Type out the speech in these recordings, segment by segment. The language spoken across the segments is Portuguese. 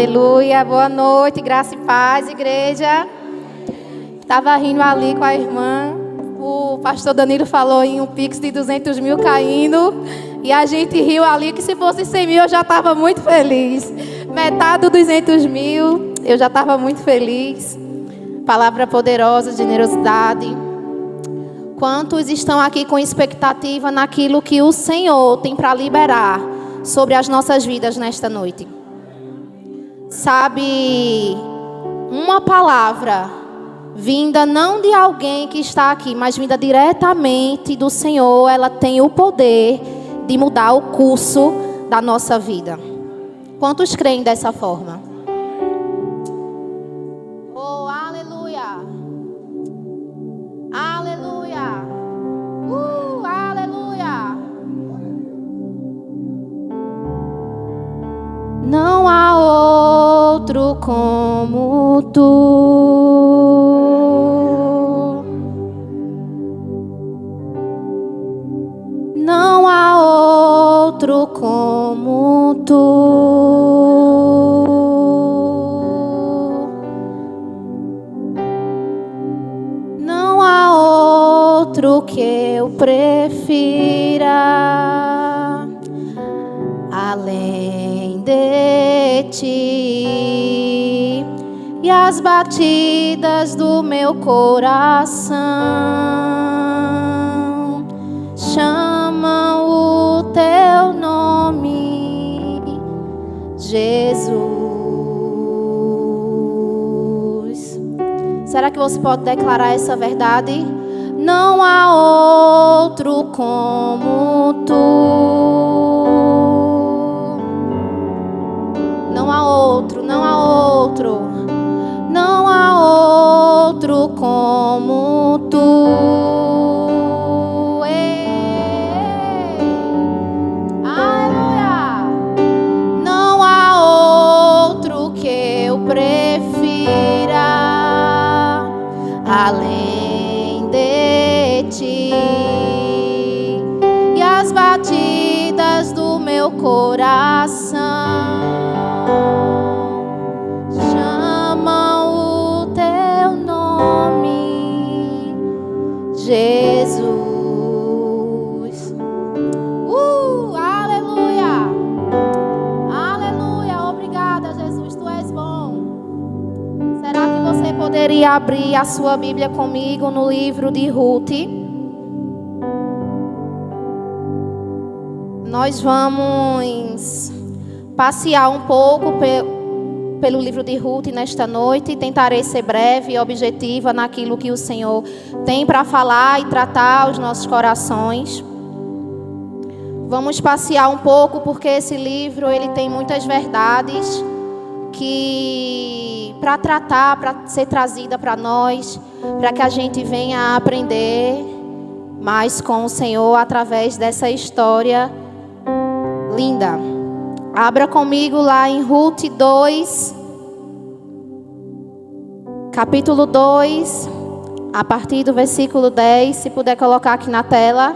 Aleluia, boa noite, graça e paz, igreja. Estava rindo ali com a irmã. O pastor Danilo falou em um pix de 200 mil caindo. E a gente riu ali que se fosse 100 mil eu já estava muito feliz. Metade dos 200 mil eu já estava muito feliz. Palavra poderosa, generosidade. Quantos estão aqui com expectativa naquilo que o Senhor tem para liberar sobre as nossas vidas nesta noite? Sabe, uma palavra vinda não de alguém que está aqui, mas vinda diretamente do Senhor, ela tem o poder de mudar o curso da nossa vida. Quantos creem dessa forma? Oh, aleluia! Aleluia! Aleluia! Não há outro como tu. Não há outro como tu. Não há outro que eu prefira além de ti. E as batidas do meu coração chamam o teu nome, Jesus. Será que você pode declarar essa verdade? Não há outro como tu. Não há outro, não há outro. Não há outro como tu. Aleluia. Não há outro que eu prefira além de ti. E as batidas do meu coração chamam o teu nome, Jesus. Aleluia. Aleluia. Obrigada, Jesus, tu és bom. Será que você poderia abrir a sua Bíblia comigo no livro de Ruth? Nós vamos passear um pouco pelo livro de Ruth nesta noite. Tentarei ser breve e objetiva naquilo que o Senhor tem para falar e tratar os nossos corações. Vamos passear um pouco porque esse livro ele tem muitas verdades que para tratar, para ser trazida para nós, para que a gente venha a aprender mais com o Senhor através dessa história linda. Abra comigo lá em Ruth 2, capítulo 2, a partir do versículo 10, se puder colocar aqui na tela.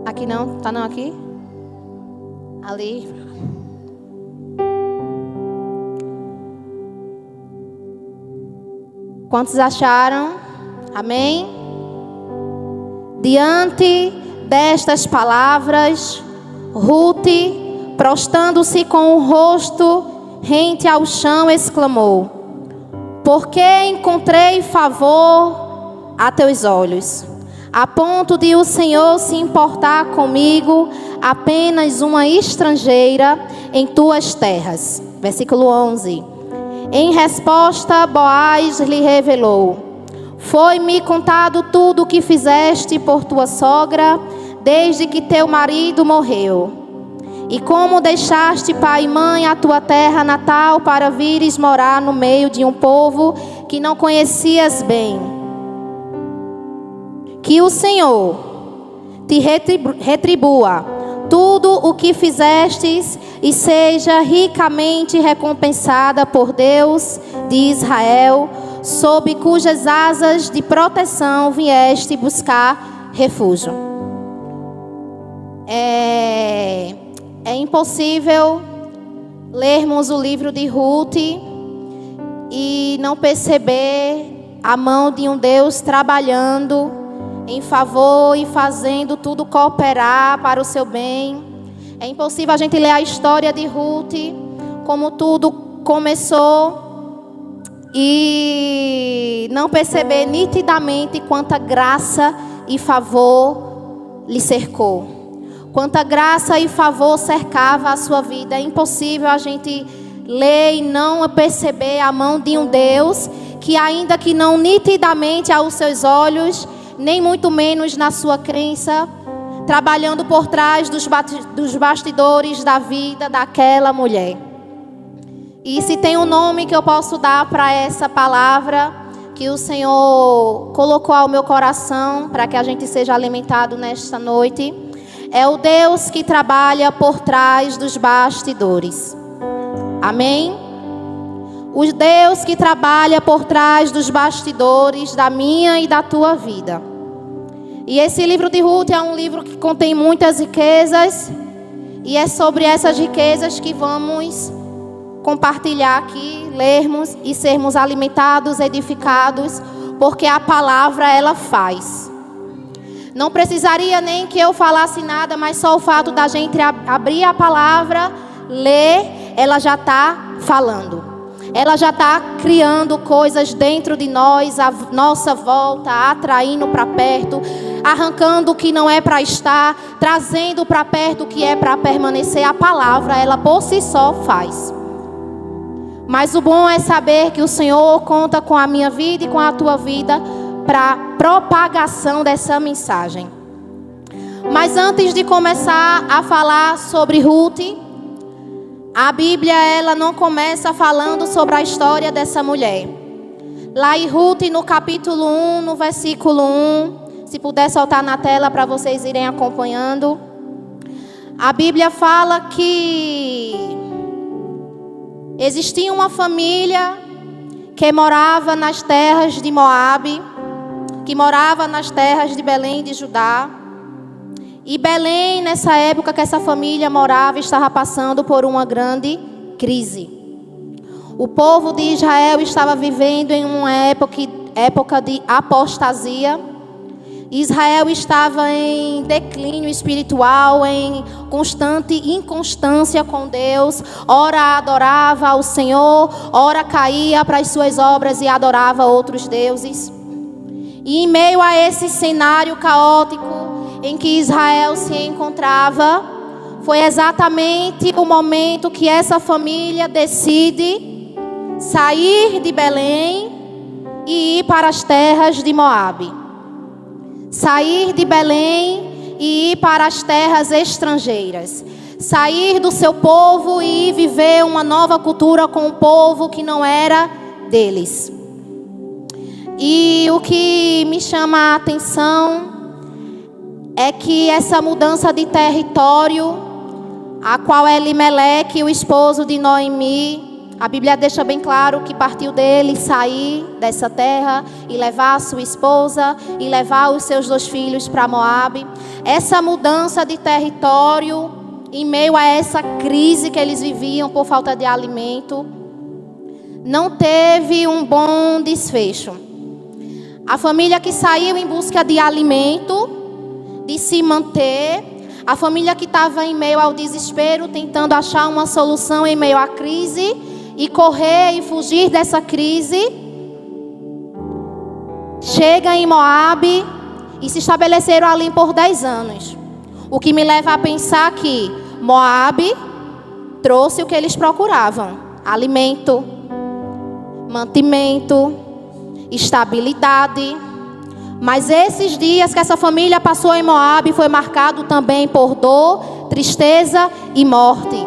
Aqui não, tá não aqui? Ali. Quantos acharam? Amém? Diante destas palavras, Ruth, prostrando-se com o rosto rente ao chão, exclamou: porque encontrei favor a teus olhos, a ponto de o Senhor se importar comigo, apenas uma estrangeira em tuas terras. Versículo 11. Em resposta, Boaz lhe revelou: foi-me contado tudo o que fizeste por tua sogra, desde que teu marido morreu. E como deixaste pai e mãe a tua terra natal para vires morar no meio de um povo que não conhecias bem. Que o Senhor te retribua tudo o que fizestes e seja ricamente recompensada por Deus de Israel, sob cujas asas de proteção vieste buscar refúgio. É impossível lermos o livro de Ruth e não perceber a mão de um Deus trabalhando em favor e fazendo tudo cooperar para o seu bem. É impossível a gente ler a história de Ruth, como tudo começou, e não perceber nitidamente quanta graça e favor lhe cercou. Quanta graça e favor cercava a sua vida. É impossível a gente ler e não perceber a mão de um Deus que, ainda que não nitidamente aos seus olhos, nem muito menos na sua crença, trabalhando por trás dos bastidores da vida daquela mulher. E se tem um nome que eu posso dar para essa palavra que o Senhor colocou ao meu coração para que a gente seja alimentado nesta noite, é o Deus que trabalha por trás dos bastidores. Amém? O Deus que trabalha por trás dos bastidores da minha e da tua vida. E esse livro de Ruth é um livro que contém muitas riquezas. E é sobre essas riquezas que vamos compartilhar aqui, lermos e sermos alimentados, edificados, porque a palavra ela faz. Não precisaria nem que eu falasse nada, mas só o fato da gente abrir a palavra, ler, ela já está falando. Ela já está criando coisas dentro de nós, à nossa volta, atraindo para perto, arrancando o que não é para estar, trazendo para perto o que é para permanecer. A palavra, ela por si só faz. Mas o bom é saber que o Senhor conta com a minha vida e com a tua vida para a propagação dessa mensagem. Mas antes de começar a falar sobre Ruth, a Bíblia ela não começa falando sobre a história dessa mulher. Lá em Ruth, no capítulo 1, no versículo 1, se puder soltar na tela para vocês irem acompanhando. A Bíblia fala que existia uma família que morava nas terras de Moabe, que morava nas terras de Belém de Judá. E Belém, nessa época que essa família morava, estava passando por uma grande crise. O povo de Israel estava vivendo em uma época de apostasia. Israel estava em declínio espiritual, em constante inconstância com Deus. Ora adorava ao Senhor, ora caía para as suas obras e adorava outros deuses. E em meio a esse cenário caótico em que Israel se encontrava, foi exatamente o momento que essa família decide sair de Belém e ir para as terras de Moabe. Sair de Belém e ir para as terras estrangeiras. Sair do seu povo e ir viver uma nova cultura com um povo que não era deles. E o que me chama a atenção é que essa mudança de território, a qual Elimeleque, o esposo de Noemi, a Bíblia deixa bem claro que partiu dele sair dessa terra e levar a sua esposa e levar os seus 2 filhos para Moabe. Essa mudança de território, em meio a essa crise que eles viviam por falta de alimento, não teve um bom desfecho. A família que saiu em busca de alimento, de se manter, a família que estava em meio ao desespero, tentando achar uma solução em meio à crise e correr e fugir dessa crise, chega em Moabe e se estabeleceram ali por 10 anos. O que me leva a pensar que Moabe trouxe o que eles procuravam: alimento, mantimento, estabilidade. Mas esses dias que essa família passou em Moabe foi marcado também por dor, tristeza e morte.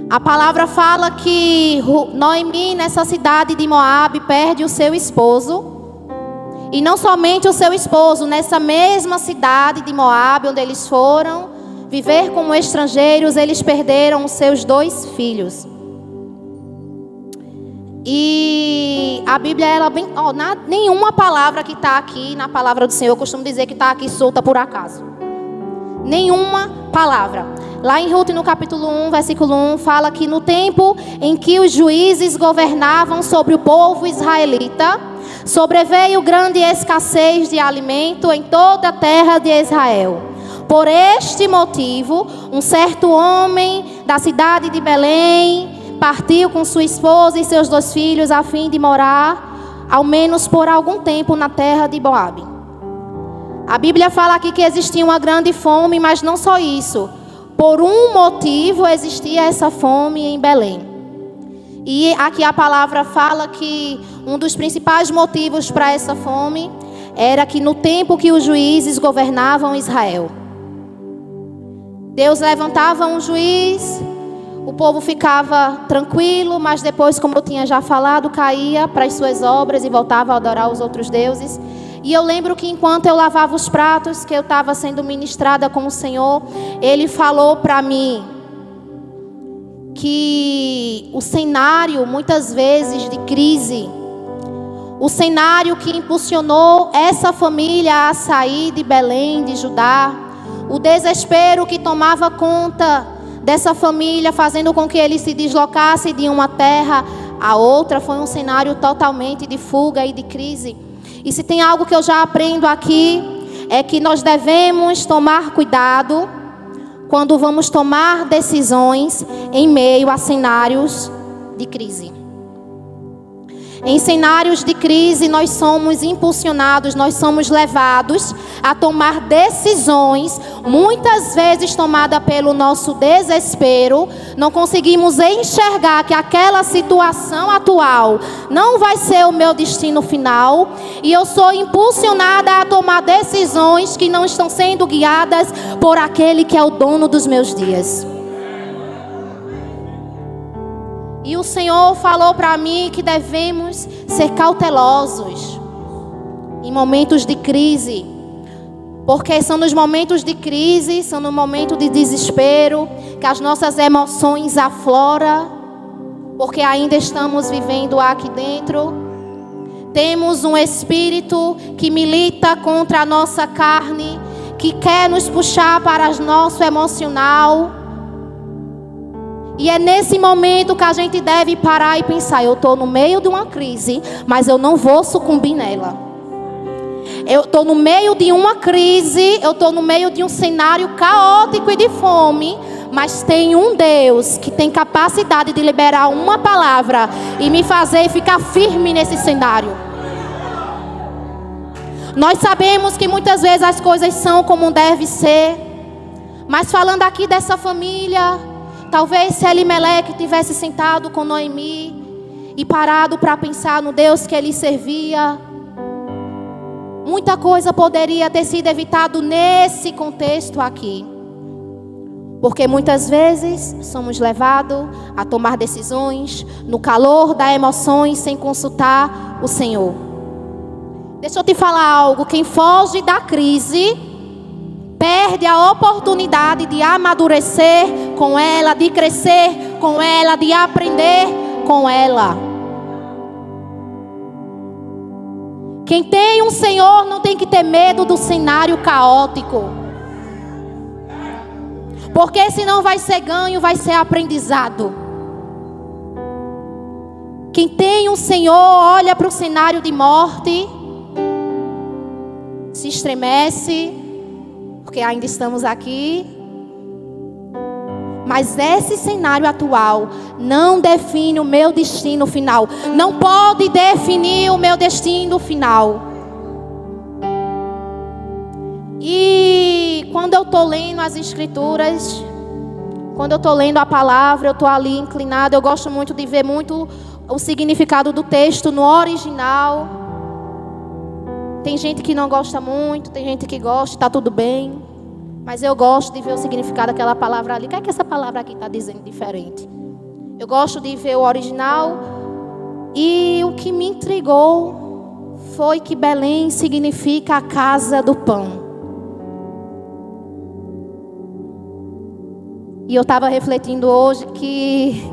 A palavra fala que Noemi, nessa cidade de Moabe, perde o seu esposo. E não somente o seu esposo, nessa mesma cidade de Moabe, onde eles foram viver como estrangeiros, eles perderam os seus 2 filhos. E a Bíblia, ela bem, nenhuma palavra que está aqui na palavra do Senhor, eu costumo dizer que está aqui solta por acaso. Nenhuma palavra. Lá em Ruth, no capítulo 1, versículo 1, fala que no tempo em que os juízes governavam sobre o povo israelita, sobreveio grande escassez de alimento em toda a terra de Israel. Por este motivo, um certo homem da cidade de Belém partiu com sua esposa e seus 2 filhos a fim de morar, ao menos por algum tempo, na terra de Moabe. A Bíblia fala aqui que existia uma grande fome, mas não só isso. Por um motivo existia essa fome em Belém. E aqui a palavra fala que um dos principais motivos para essa fome era que no tempo que os juízes governavam Israel, Deus levantava um juiz, o povo ficava tranquilo, mas depois, como eu tinha já falado, caía para as suas obras e voltava a adorar os outros deuses. E eu lembro que enquanto eu lavava os pratos, que eu estava sendo ministrada com o Senhor, Ele falou para mim que o cenário, muitas vezes, de crise, o cenário que impulsionou essa família a sair de Belém, de Judá, o desespero que tomava conta dessa família, fazendo com que eles se deslocassem de uma terra a outra, foi um cenário totalmente de fuga e de crise. E se tem algo que eu já aprendo aqui, é que nós devemos tomar cuidado quando vamos tomar decisões em meio a cenários de crise. Em cenários de crise, nós somos impulsionados, nós somos levados a tomar decisões, muitas vezes tomadas pelo nosso desespero. Não conseguimos enxergar que aquela situação atual não vai ser o meu destino final. E eu sou impulsionada a tomar decisões que não estão sendo guiadas por aquele que é o dono dos meus dias. E o Senhor falou para mim que devemos ser cautelosos em momentos de crise. Porque são nos momentos de crise, são no momento de desespero, que as nossas emoções afloram. Porque ainda estamos vivendo aqui dentro. Temos um espírito que milita contra a nossa carne, que quer nos puxar para o nosso emocional. E é nesse momento que a gente deve parar e pensar: eu estou no meio de uma crise, mas eu não vou sucumbir nela. Eu estou no meio de uma crise, eu estou no meio de um cenário caótico e de fome, mas tem um Deus que tem capacidade de liberar uma palavra e me fazer ficar firme nesse cenário. Nós sabemos que muitas vezes as coisas são como deve ser, mas falando aqui dessa família, talvez se Elimeleque tivesse sentado com Noemi e parado para pensar no Deus que ele servia, muita coisa poderia ter sido evitado nesse contexto aqui. Porque muitas vezes somos levados a tomar decisões no calor das emoções sem consultar o Senhor. Deixa eu te falar algo: quem foge da crise perde a oportunidade de amadurecer com ela, de crescer com ela, de aprender com ela. Quem tem um Senhor não tem que ter medo do cenário caótico. Porque senão vai ser ganho, vai ser aprendizado. Quem tem um Senhor olha para o cenário de morte, se estremece, porque ainda estamos aqui. Mas esse cenário atual não define o meu destino final. Não pode definir o meu destino final. E quando eu estou lendo as escrituras, quando eu estou lendo a palavra, eu estou ali inclinada. Eu gosto muito de ver muito o significado do texto no original. Tem gente que não gosta muito, tem gente que gosta, está tudo bem. Mas eu gosto de ver o significado daquela palavra ali. O que é que essa palavra aqui está dizendo diferente? Eu gosto de ver o original. E o que me intrigou foi que Belém significa a casa do pão. E eu estava refletindo hoje que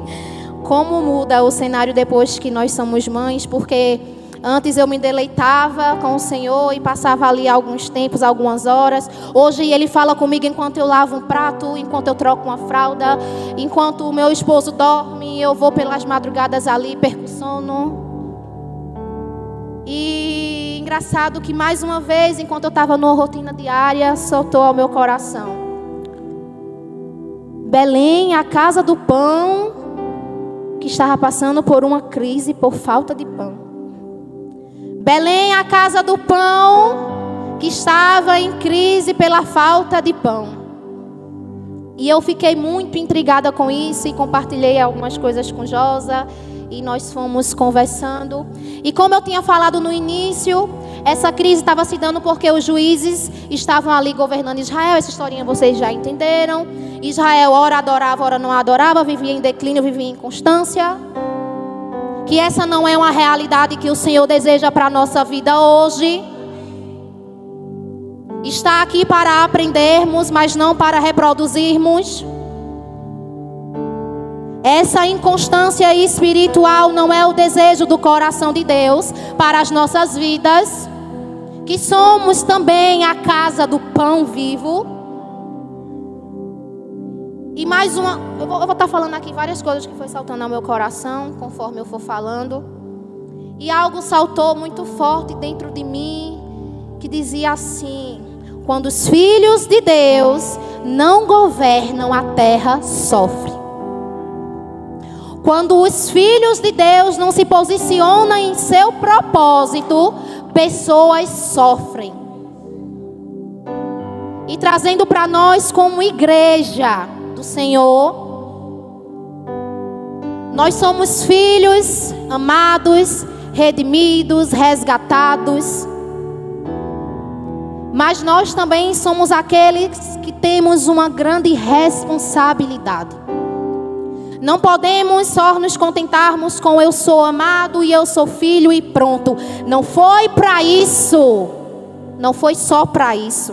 como muda o cenário depois que nós somos mães, porque Antes eu me deleitava com o Senhor e passava ali alguns tempos, algumas horas. Hoje Ele fala comigo enquanto eu lavo um prato, enquanto eu troco uma fralda, enquanto o meu esposo dorme, eu vou pelas madrugadas ali, perco o sono. E engraçado que mais uma vez, enquanto eu estava numa rotina diária, soltou ao meu coração: Belém, a casa do pão, que estava passando por uma crise por falta de pão. Belém, a casa do pão, que estava em crise pela falta de pão. E eu fiquei muito intrigada com isso e compartilhei algumas coisas com Josa. E nós fomos conversando. E como eu tinha falado no início, essa crise estava se dando porque os juízes estavam ali governando Israel. Essa historinha vocês já entenderam. Israel ora adorava, ora não adorava, vivia em declínio, vivia em inconstância. Que essa não é uma realidade que o Senhor deseja para a nossa vida hoje. Está aqui para aprendermos, mas não para reproduzirmos. Essa inconstância espiritual não é o desejo do coração de Deus para as nossas vidas. Que somos também a casa do pão vivo. E mais uma, eu vou estar falando aqui várias coisas que foi saltando ao meu coração, conforme eu for falando. E algo saltou muito forte dentro de mim, que dizia assim: quando os filhos de Deus não governam, a terra sofre. Quando os filhos de Deus não se posicionam em seu propósito, pessoas sofrem. E trazendo para nós como igreja do Senhor, nós somos filhos amados, redimidos, resgatados. Mas nós também somos aqueles que temos uma grande responsabilidade. Não podemos só nos contentarmos com eu sou amado e eu sou filho e pronto. Não foi para isso. Não foi só para isso.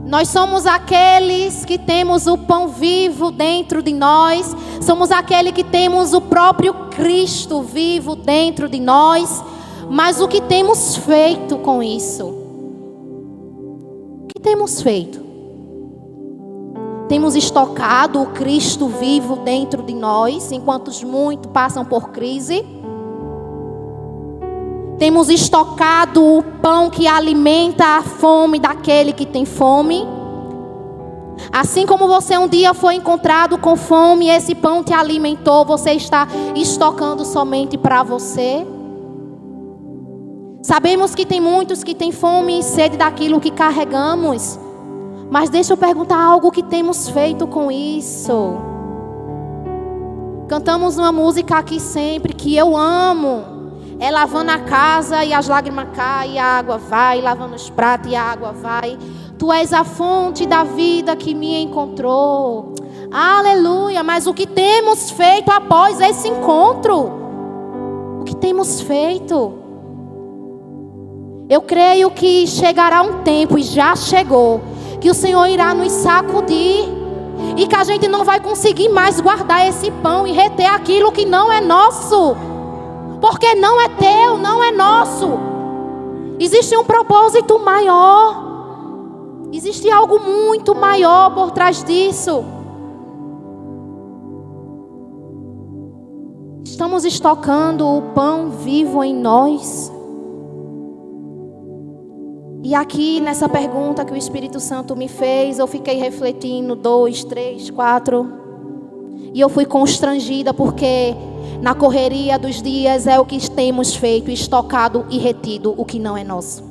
Nós somos aqueles que temos o pão vivo dentro de nós. Somos aqueles que temos o próprio Cristo vivo dentro de nós. Mas o que temos feito com isso? O que temos feito? Temos estocado o Cristo vivo dentro de nós, enquanto muitos passam por crise. Temos estocado o pão que alimenta a fome daquele que tem fome. Assim como você um dia foi encontrado com fome, esse pão te alimentou, você está estocando somente para você. Sabemos que tem muitos que têm fome e sede daquilo que carregamos. Mas deixa eu perguntar algo que temos feito com isso. Cantamos uma música aqui sempre que eu amo. É lavando a casa e as lágrimas caem e a água vai. Lavando os pratos e a água vai. Tu és a fonte da vida que me encontrou. Aleluia. Mas o que temos feito após esse encontro? O que temos feito? Eu creio que chegará um tempo, e já chegou, que o Senhor irá nos sacudir. E que a gente não vai conseguir mais guardar esse pão e reter aquilo que não é nosso. Porque não é teu, não é nosso. Existe um propósito maior. Existe algo muito maior por trás disso. Estamos estocando o pão vivo em nós. E aqui nessa pergunta que o Espírito Santo me fez, eu fiquei refletindo 2, 3, 4. E eu fui constrangida porque na correria dos dias é o que temos feito, estocado e retido o que não é nosso.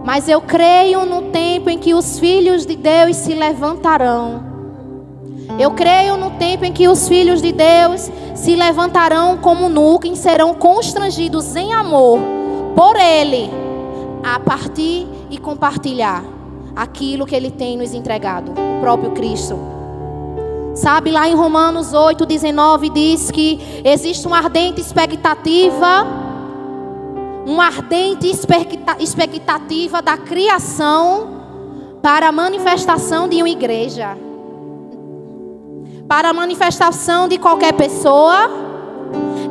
Mas eu creio no tempo em que os filhos de Deus se levantarão. Eu creio no tempo em que os filhos de Deus se levantarão como nuvem, serão constrangidos em amor por Ele, a partir e compartilhar aquilo que Ele tem nos entregado, o próprio Cristo. Sabe, lá em Romanos 8:19 diz que existe uma ardente expectativa da criação para a manifestação de uma igreja, para a manifestação de qualquer pessoa,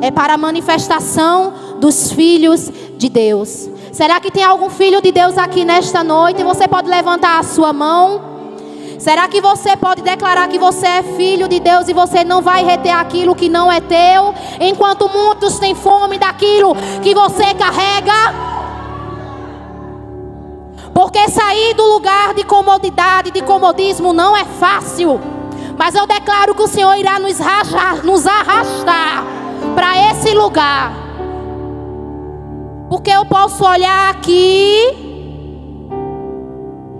é para a manifestação dos filhos de Deus. Será que tem algum filho de Deus aqui nesta noite? Você pode levantar a sua mão? Será que você pode declarar que você é filho de Deus e você não vai reter aquilo que não é teu, enquanto muitos têm fome daquilo que você carrega? Porque sair do lugar de comodidade, de comodismo, não é fácil. Mas eu declaro que o Senhor irá nos arrastar para esse lugar. Porque eu posso olhar aqui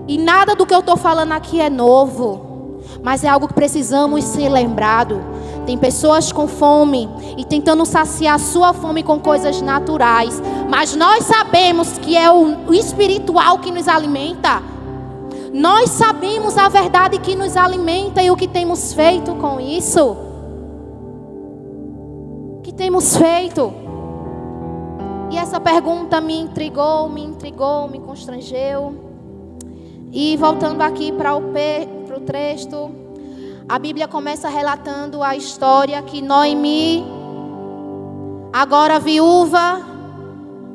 e nada do que eu estou falando aqui é novo, mas é algo que precisamos ser lembrado. Tem pessoas com fome e tentando saciar a sua fome com coisas naturais, mas nós sabemos que é o espiritual que nos alimenta. Nós sabemos a verdade que nos alimenta e o que temos feito com isso. O que temos feito? E essa pergunta me intrigou, me constrangeu. E voltando aqui para o texto, a Bíblia começa relatando a história que Noemi, agora viúva,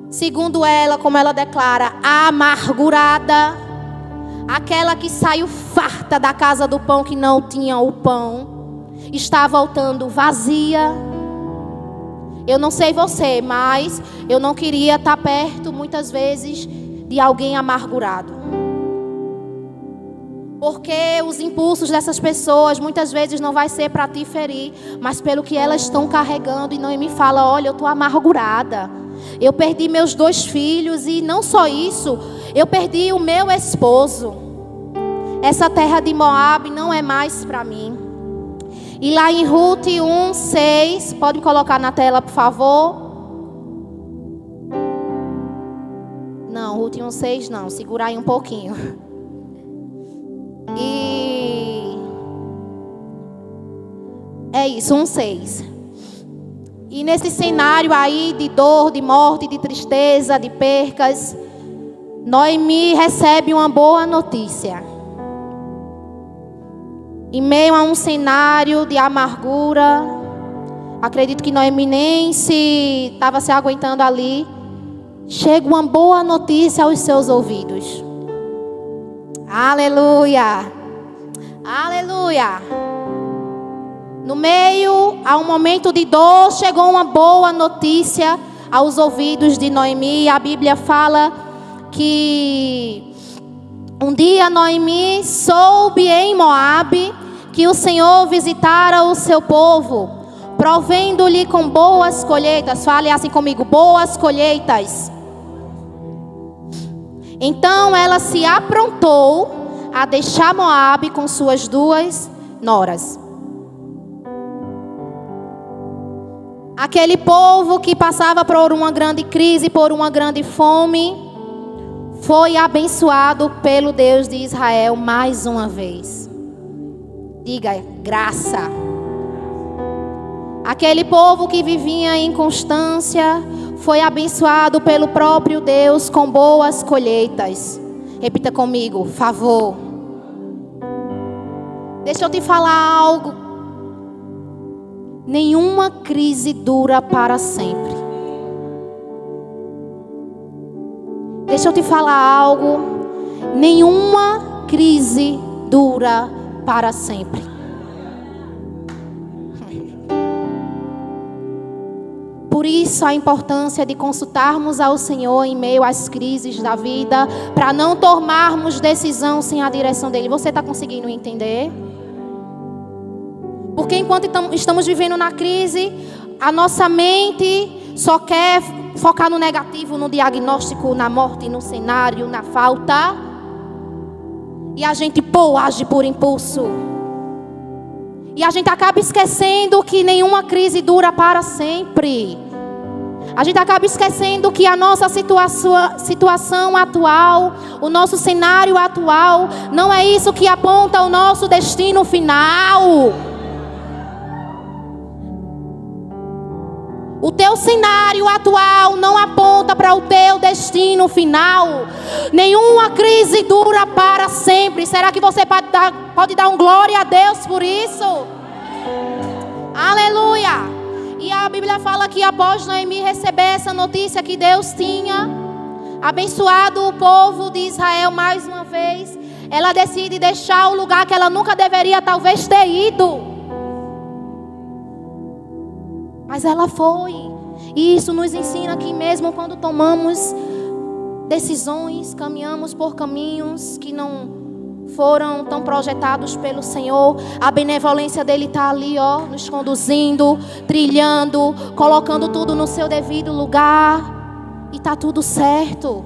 segundo ela, como ela declara, amargurada, aquela que saiu farta da casa do pão que não tinha o pão, está voltando vazia. Eu não sei você, mas eu não queria estar perto muitas vezes de alguém amargurado. Porque os impulsos dessas pessoas muitas vezes não vai ser para te ferir, mas pelo que elas estão carregando. E Noemi fala: olha, eu estou amargurada. Eu perdi meus 2 filhos e não só isso, eu perdi o meu esposo. Essa terra de Moab não é mais para mim. E lá em Ruth 1:6, pode colocar na tela, por favor? Não, Ruth 1:6 não, segura aí um pouquinho. E é isso, 1:6. E nesse cenário aí de dor, de morte, de tristeza, de percas, Noemi recebe uma boa notícia. Em meio a um cenário de amargura, acredito que Noemi nem estava se aguentando ali, chega uma boa notícia aos seus ouvidos. Aleluia, aleluia. No meio a um momento de dor, chegou uma boa notícia aos ouvidos de Noemi. A Bíblia fala que um dia Noemi soube em Moabe que o Senhor visitara o seu povo, provendo-lhe com boas colheitas. Fale assim comigo: boas colheitas. Então ela se aprontou a deixar Moabe com suas 2 noras. Aquele povo que passava por uma grande crise, por uma grande fome, foi abençoado pelo Deus de Israel mais uma vez. Diga: graça. Aquele povo que vivia em inconstância foi abençoado pelo próprio Deus com boas colheitas. Repita comigo: favor. Deixa eu te falar algo. Nenhuma crise dura para sempre. Deixa eu te falar algo. Nenhuma crise dura para sempre. Por isso a importância de consultarmos ao Senhor em meio às crises da vida, para não tomarmos decisão sem a direção dEle. Você está conseguindo entender? Porque enquanto estamos vivendo na crise, a nossa mente só quer focar no negativo, no diagnóstico, na morte, no cenário, na falta. E a gente age por impulso. E a gente acaba esquecendo que nenhuma crise dura para sempre. A gente acaba esquecendo que a nossa situação atual, o nosso cenário atual, não é isso que aponta o nosso destino final. O teu cenário atual não aponta para o teu destino final. Nenhuma crise dura para sempre. Será que você pode dar um glória a Deus por isso? Aleluia! E a Bíblia fala que após Noemi receber essa notícia que Deus tinha abençoado o povo de Israel mais uma vez, ela decide deixar o lugar que ela nunca deveria talvez ter ido. Mas ela foi. E isso nos ensina que mesmo quando tomamos decisões, caminhamos por caminhos que não foram tão projetados pelo Senhor, a benevolência dele está ali, nos conduzindo, trilhando, colocando tudo no seu devido lugar, e está tudo certo.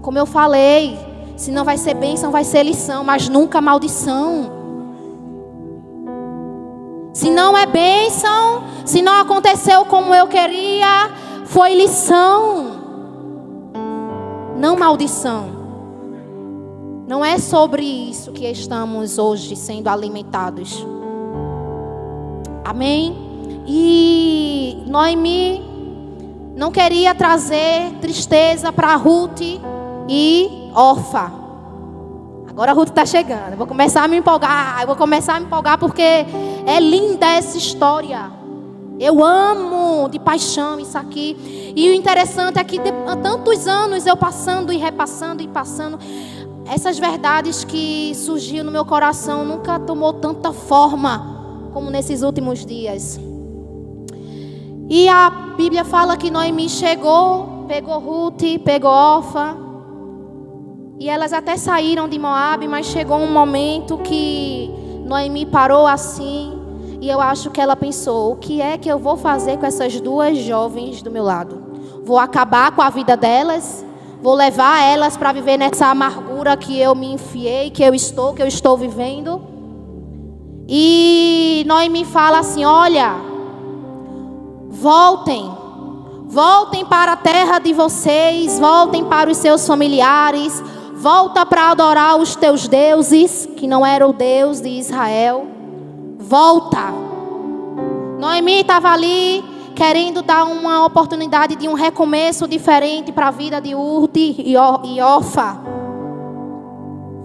Como eu falei, se não vai ser bênção, vai ser lição, mas nunca maldição. Se não é bênção, se não aconteceu como eu queria, foi lição, não maldição. Não é sobre isso que estamos hoje sendo alimentados. Amém? E Noemi não queria trazer tristeza para Ruth e Orfa. Agora a Ruth está chegando. Eu vou começar a me empolgar. Porque é linda essa história. Eu amo de paixão isso aqui. E o interessante é que há tantos anos eu passando e repassando e passando, essas verdades que surgiam no meu coração nunca tomou tanta forma como nesses últimos dias. E a Bíblia fala que Noemi chegou, pegou Ruth, pegou Orfa, e elas até saíram de Moabe, mas chegou um momento que Noemi parou assim, e eu acho que ela pensou: o que é que eu vou fazer com essas duas jovens do meu lado? Vou acabar com a vida delas? Vou levar elas para viver nessa amargura que eu me enfiei, que eu estou vivendo? E Noemi fala assim: olha, voltem para a terra de vocês, voltem para os seus familiares, volta para adorar os teus deuses, que não era o Deus de Israel. Volta. Noemi estava ali querendo dar uma oportunidade de um recomeço diferente para a vida de Ruth e Orfa,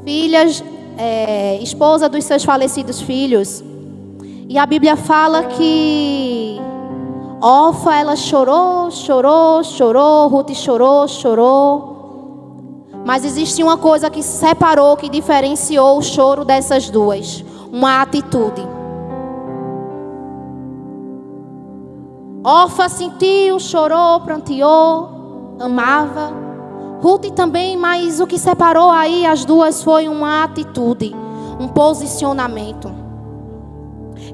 filhas, esposa dos seus falecidos filhos. E a Bíblia fala que Orfa, ela chorou, Ruth chorou. Mas existe uma coisa que separou, que diferenciou o choro dessas duas: uma atitude. Orfa sentiu, chorou, pranteou, amava. Ruth também, mas o que separou aí as duas foi uma atitude, um posicionamento.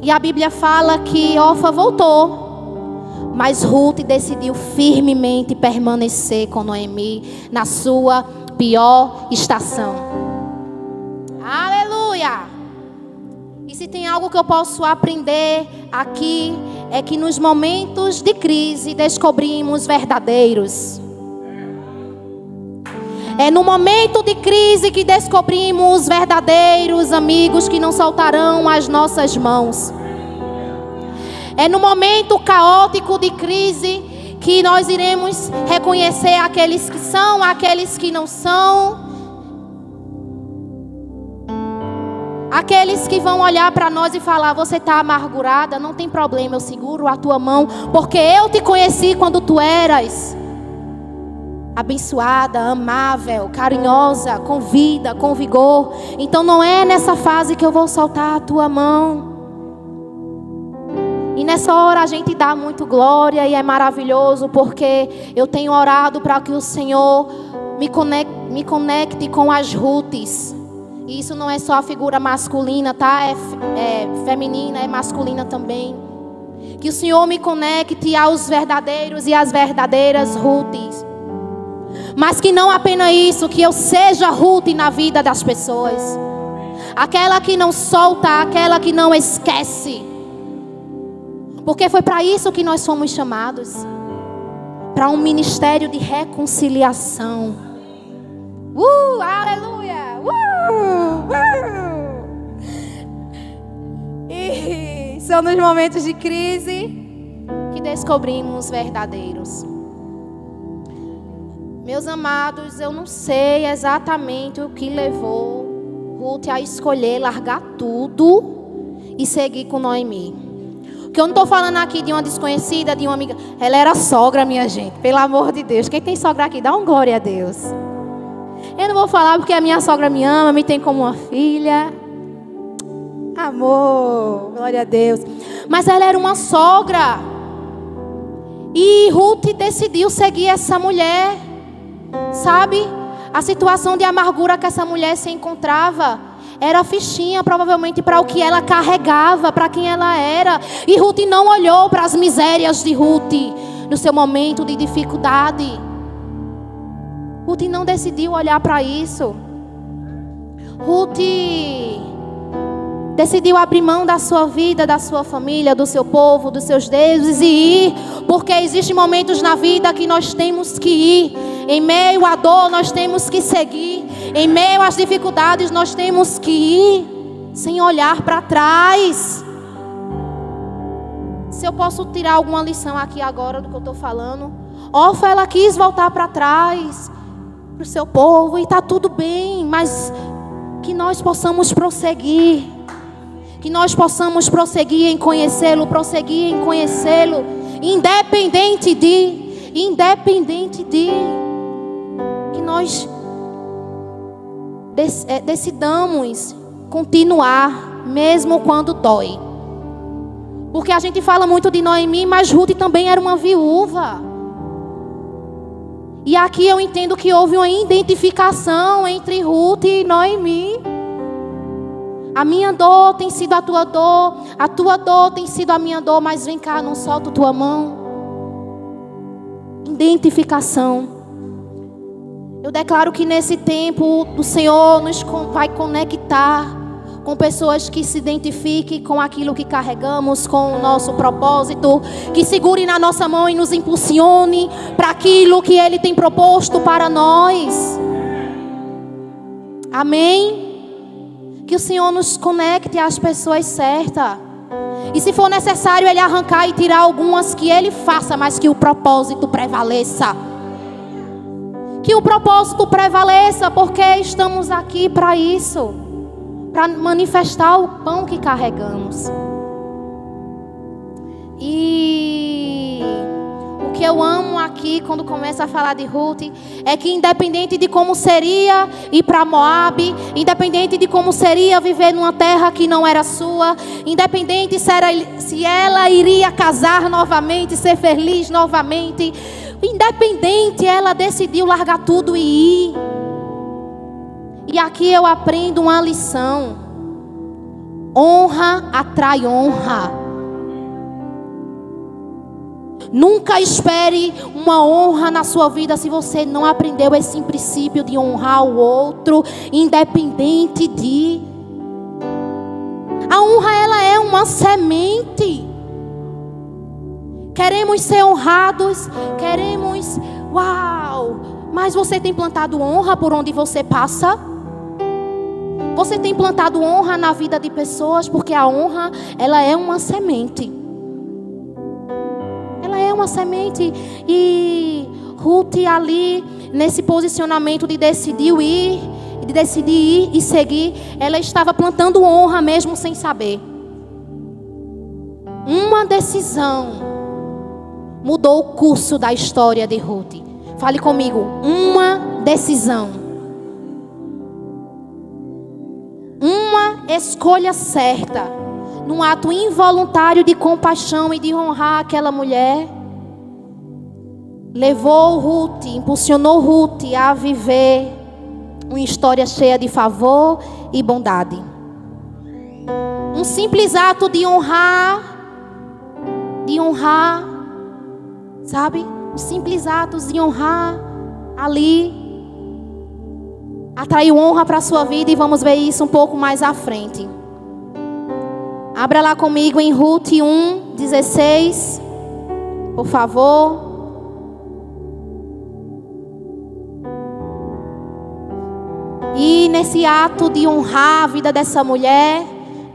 E a Bíblia fala que Orfa voltou, mas Ruth decidiu firmemente permanecer com Noemi na sua pior estação. Aleluia! E se tem algo que eu posso aprender aqui, é que nos momentos de crise descobrimos verdadeiros. É no momento de crise que descobrimos verdadeiros amigos que não soltarão as nossas mãos. É no momento caótico de crise que nós iremos reconhecer aqueles que são, aqueles que não são. Aqueles que vão olhar para nós e falar: você está amargurada, não tem problema, eu seguro a tua mão, porque eu te conheci quando tu eras abençoada, amável, carinhosa, com vida, com vigor. Então não é nessa fase que eu vou soltar a tua mão. E nessa hora a gente dá muito glória e é maravilhoso, porque eu tenho orado para que o Senhor me conecte com as Ruths. E isso não é só a figura masculina, tá? É feminina, é masculina também. Que o Senhor me conecte aos verdadeiros e às verdadeiras Ruths. Mas que não apenas isso, que eu seja Ruth na vida das pessoas. Aquela que não solta, aquela que não esquece. Porque foi para isso que nós fomos chamados. Para um ministério de reconciliação. Aleluia! E são nos momentos de crise que descobrimos verdadeiros. Meus amados, eu não sei exatamente o que levou Ruth a escolher largar tudo e seguir com Noemi. Que eu não estou falando aqui de uma desconhecida, de uma amiga. Ela era sogra, minha gente. Pelo amor de Deus. Quem tem sogra aqui, dá um glória a Deus. Eu não vou falar porque a minha sogra me ama, me tem como uma filha. Amor, glória a Deus. Mas ela era uma sogra. E Ruth decidiu seguir essa mulher. Sabe? A situação de amargura que essa mulher se encontrava era fichinha, provavelmente, para o que ela carregava, para quem ela era. E Ruth não olhou para as misérias de Ruth no seu momento de dificuldade. Ruth não decidiu olhar para isso. Ruth decidiu abrir mão da sua vida, da sua família, do seu povo, dos seus deuses e ir. Porque existem momentos na vida que nós temos que ir. Em meio à dor nós temos que seguir. Em meio às dificuldades nós temos que ir. Sem olhar para trás. Se eu posso tirar alguma lição aqui agora do que eu estou falando. Orfa, ela quis voltar para trás. Para o seu povo. E está tudo bem. Mas que nós possamos prosseguir. Que nós possamos prosseguir em conhecê-lo. Prosseguir em conhecê-lo. Independente de. Que nós decidamos continuar. Mesmo quando dói. Porque a gente fala muito de Noemi. Mas Ruth também era uma viúva. E aqui eu entendo que houve uma identificação entre Ruth e Noemi. A minha dor tem sido a tua dor tem sido a minha dor, mas vem cá, não solta tua mão. Identificação. Eu declaro que nesse tempo o Senhor nos vai conectar com pessoas que se identifiquem com aquilo que carregamos, com o nosso propósito, que segure na nossa mão e nos impulsione para aquilo que Ele tem proposto para nós. Amém? Que o Senhor nos conecte às pessoas certas. E se for necessário Ele arrancar e tirar algumas, que Ele faça, mas que o propósito prevaleça. Que o propósito prevaleça, porque estamos aqui para isso. Para manifestar o pão que carregamos. E o que eu amo aqui, quando começa a falar de Ruth, é que independente de como seria ir para Moabe, independente de como seria viver numa terra que não era sua, independente se ela iria casar novamente, ser feliz novamente, independente, ela decidiu largar tudo e ir. E aqui eu aprendo uma lição. Honra atrai honra. Nunca espere uma honra na sua vida se você não aprendeu esse princípio de honrar o outro, independente de. A honra, ela é uma semente. Queremos ser honrados, queremos, uau! Mas você tem plantado honra por onde você passa? Você tem plantado honra na vida de pessoas? Porque a honra, ela é uma semente. Ela é uma semente. E Ruth ali, nesse posicionamento de decidir ir e seguir, ela estava plantando honra mesmo sem saber. Uma decisão mudou o curso da história de Ruth. Fale comigo, uma decisão. Uma escolha certa, num ato involuntário de compaixão e de honrar aquela mulher, levou Ruth, impulsionou Ruth a viver uma história cheia de favor e bondade. Um simples ato de honrar, sabe? Um simples ato de honrar ali atraiu honra para a sua vida, e vamos ver isso um pouco mais à frente. Abra lá comigo em Ruth 1:16, por favor. E nesse ato de honrar a vida dessa mulher,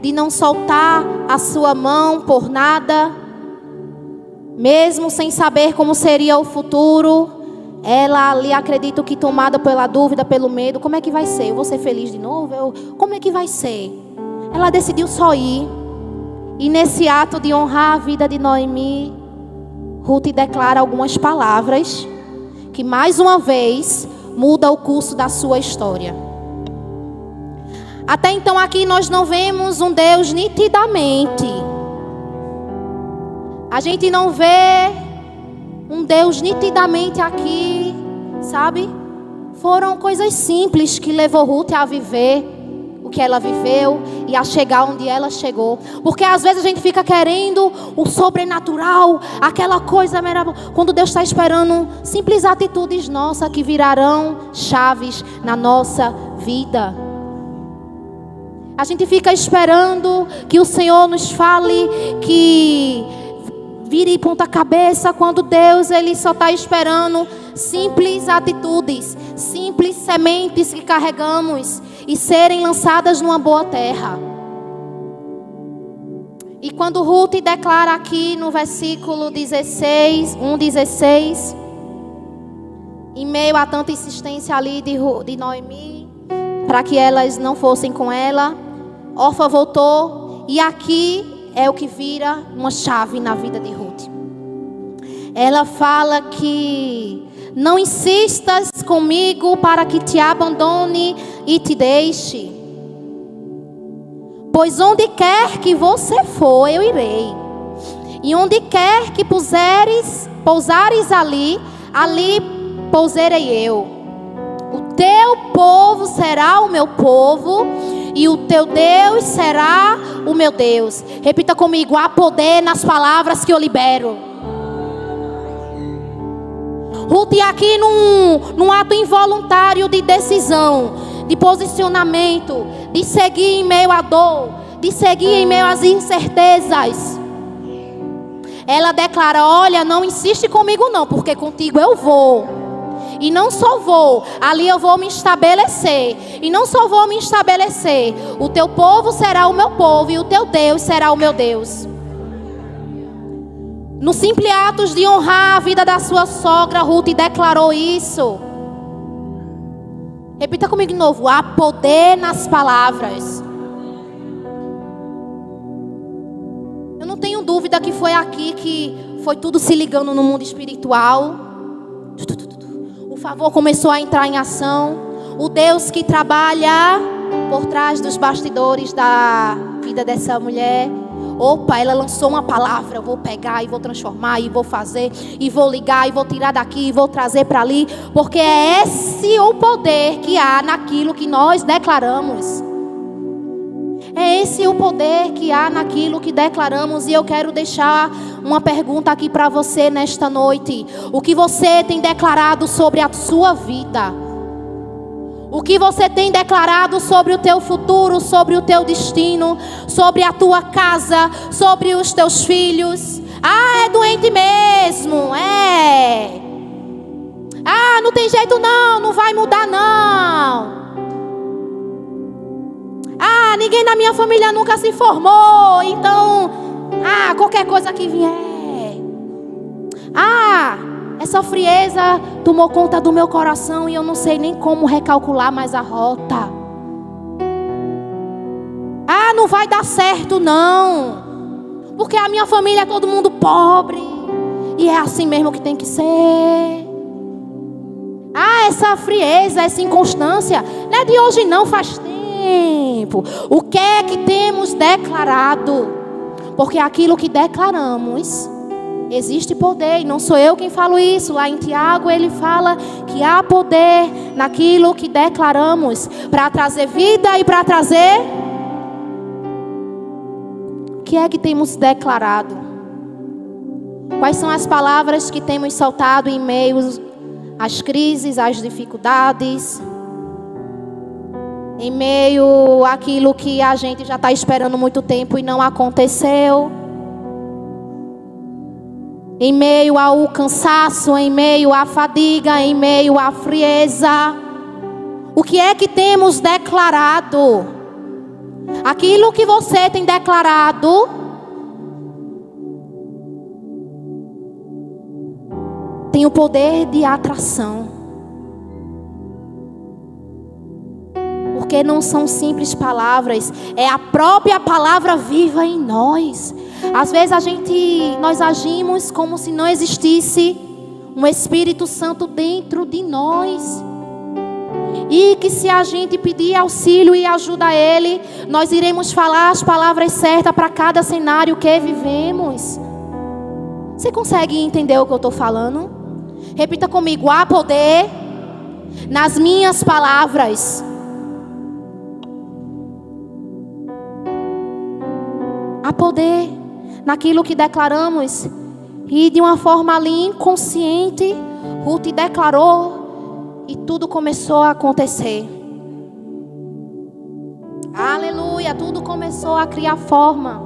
de não soltar a sua mão por nada, mesmo sem saber como seria o futuro, ela ali, acredito que tomada pela dúvida, pelo medo, como é que vai ser? Eu vou ser feliz de novo? Como é que vai ser? Ela decidiu só ir. E nesse ato de honrar a vida de Noemi, Ruth declara algumas palavras que mais uma vez muda o curso da sua história. Até então aqui nós não vemos um Deus nitidamente. A gente não vê um Deus nitidamente aqui, sabe? Foram coisas simples que levou Ruth a viver o que ela viveu e a chegar onde ela chegou. Porque às vezes a gente fica querendo o sobrenatural, aquela coisa maravilhosa, quando Deus está esperando simples atitudes nossas que virarão chaves na nossa vida. A gente fica esperando que o Senhor nos fale, que vire ponta cabeça, quando Deus Ele só está esperando simples atitudes, simples sementes que carregamos e serem lançadas numa boa terra. E quando Ruth declara aqui no versículo 16, 1:16, em meio a tanta insistência ali de Noemi, para que elas não fossem com ela, Orfa voltou, e aqui é o que vira uma chave na vida de Ruth. Ela fala que não insistas comigo para que te abandone e te deixe, pois onde quer que você for, eu irei, e onde quer que pousares ali pousarei eu. O teu povo será o meu povo, e o teu Deus será o meu Deus. Repita comigo: há poder nas palavras que eu libero. Ruth aqui num ato involuntário de decisão, de posicionamento, de seguir em meio à dor, de seguir em meio às incertezas. Ela declara: olha, não insiste comigo não, porque contigo eu vou. E não só vou, ali eu vou me estabelecer. E não só vou me estabelecer, o teu povo será o meu povo, e o teu Deus será o meu Deus. No simples ato de honrar a vida da sua sogra, Ruth declarou isso. Repita comigo de novo: há poder nas palavras. Eu não tenho dúvida que foi aqui que foi tudo se ligando no mundo espiritual. O favor começou a entrar em ação. O Deus que trabalha por trás dos bastidores da vida dessa mulher. Opa, ela lançou uma palavra: eu vou pegar e vou transformar e vou fazer e vou ligar e vou tirar daqui e vou trazer para ali, porque é esse o poder que há naquilo que nós declaramos. É esse o poder que há naquilo que declaramos. E eu quero deixar uma pergunta aqui para você nesta noite: o que você tem declarado sobre a sua vida? O que você tem declarado sobre o teu futuro, sobre o teu destino, sobre a tua casa, sobre os teus filhos? Ah, é doente mesmo, é. Ah, não tem jeito não, não vai mudar não. Ah, ninguém na minha família nunca se formou, então, qualquer coisa que vier. Essa frieza tomou conta do meu coração e eu não sei nem como recalcular mais a rota. Não vai dar certo não, porque a minha família é todo mundo pobre, e é assim mesmo que tem que ser. Essa frieza, essa inconstância, não é de hoje não, faz tempo. O que é que temos declarado? Porque aquilo que declaramos, existe poder, e não sou eu quem falo isso. Lá em Tiago ele fala que há poder naquilo que declaramos, para trazer vida e para trazer. O que é que temos declarado? Quais são as palavras que temos soltado em meio às crises, às dificuldades, em meio àquilo que a gente já está esperando muito tempo e não aconteceu? Em meio ao cansaço, em meio à fadiga, em meio à frieza, o que é que temos declarado? Aquilo que você tem declarado tem o poder de atração. Porque não são simples palavras, é a própria palavra viva em nós. Às vezes nós agimos como se não existisse um Espírito Santo dentro de nós. E que se a gente pedir auxílio e ajuda a Ele, nós iremos falar as palavras certas para cada cenário que vivemos. Você consegue entender o que eu estou falando? Repita comigo: há poder nas minhas palavras. Há poder naquilo que declaramos. E de uma forma ali inconsciente, Ruth declarou e tudo começou a acontecer. Aleluia, tudo começou a criar forma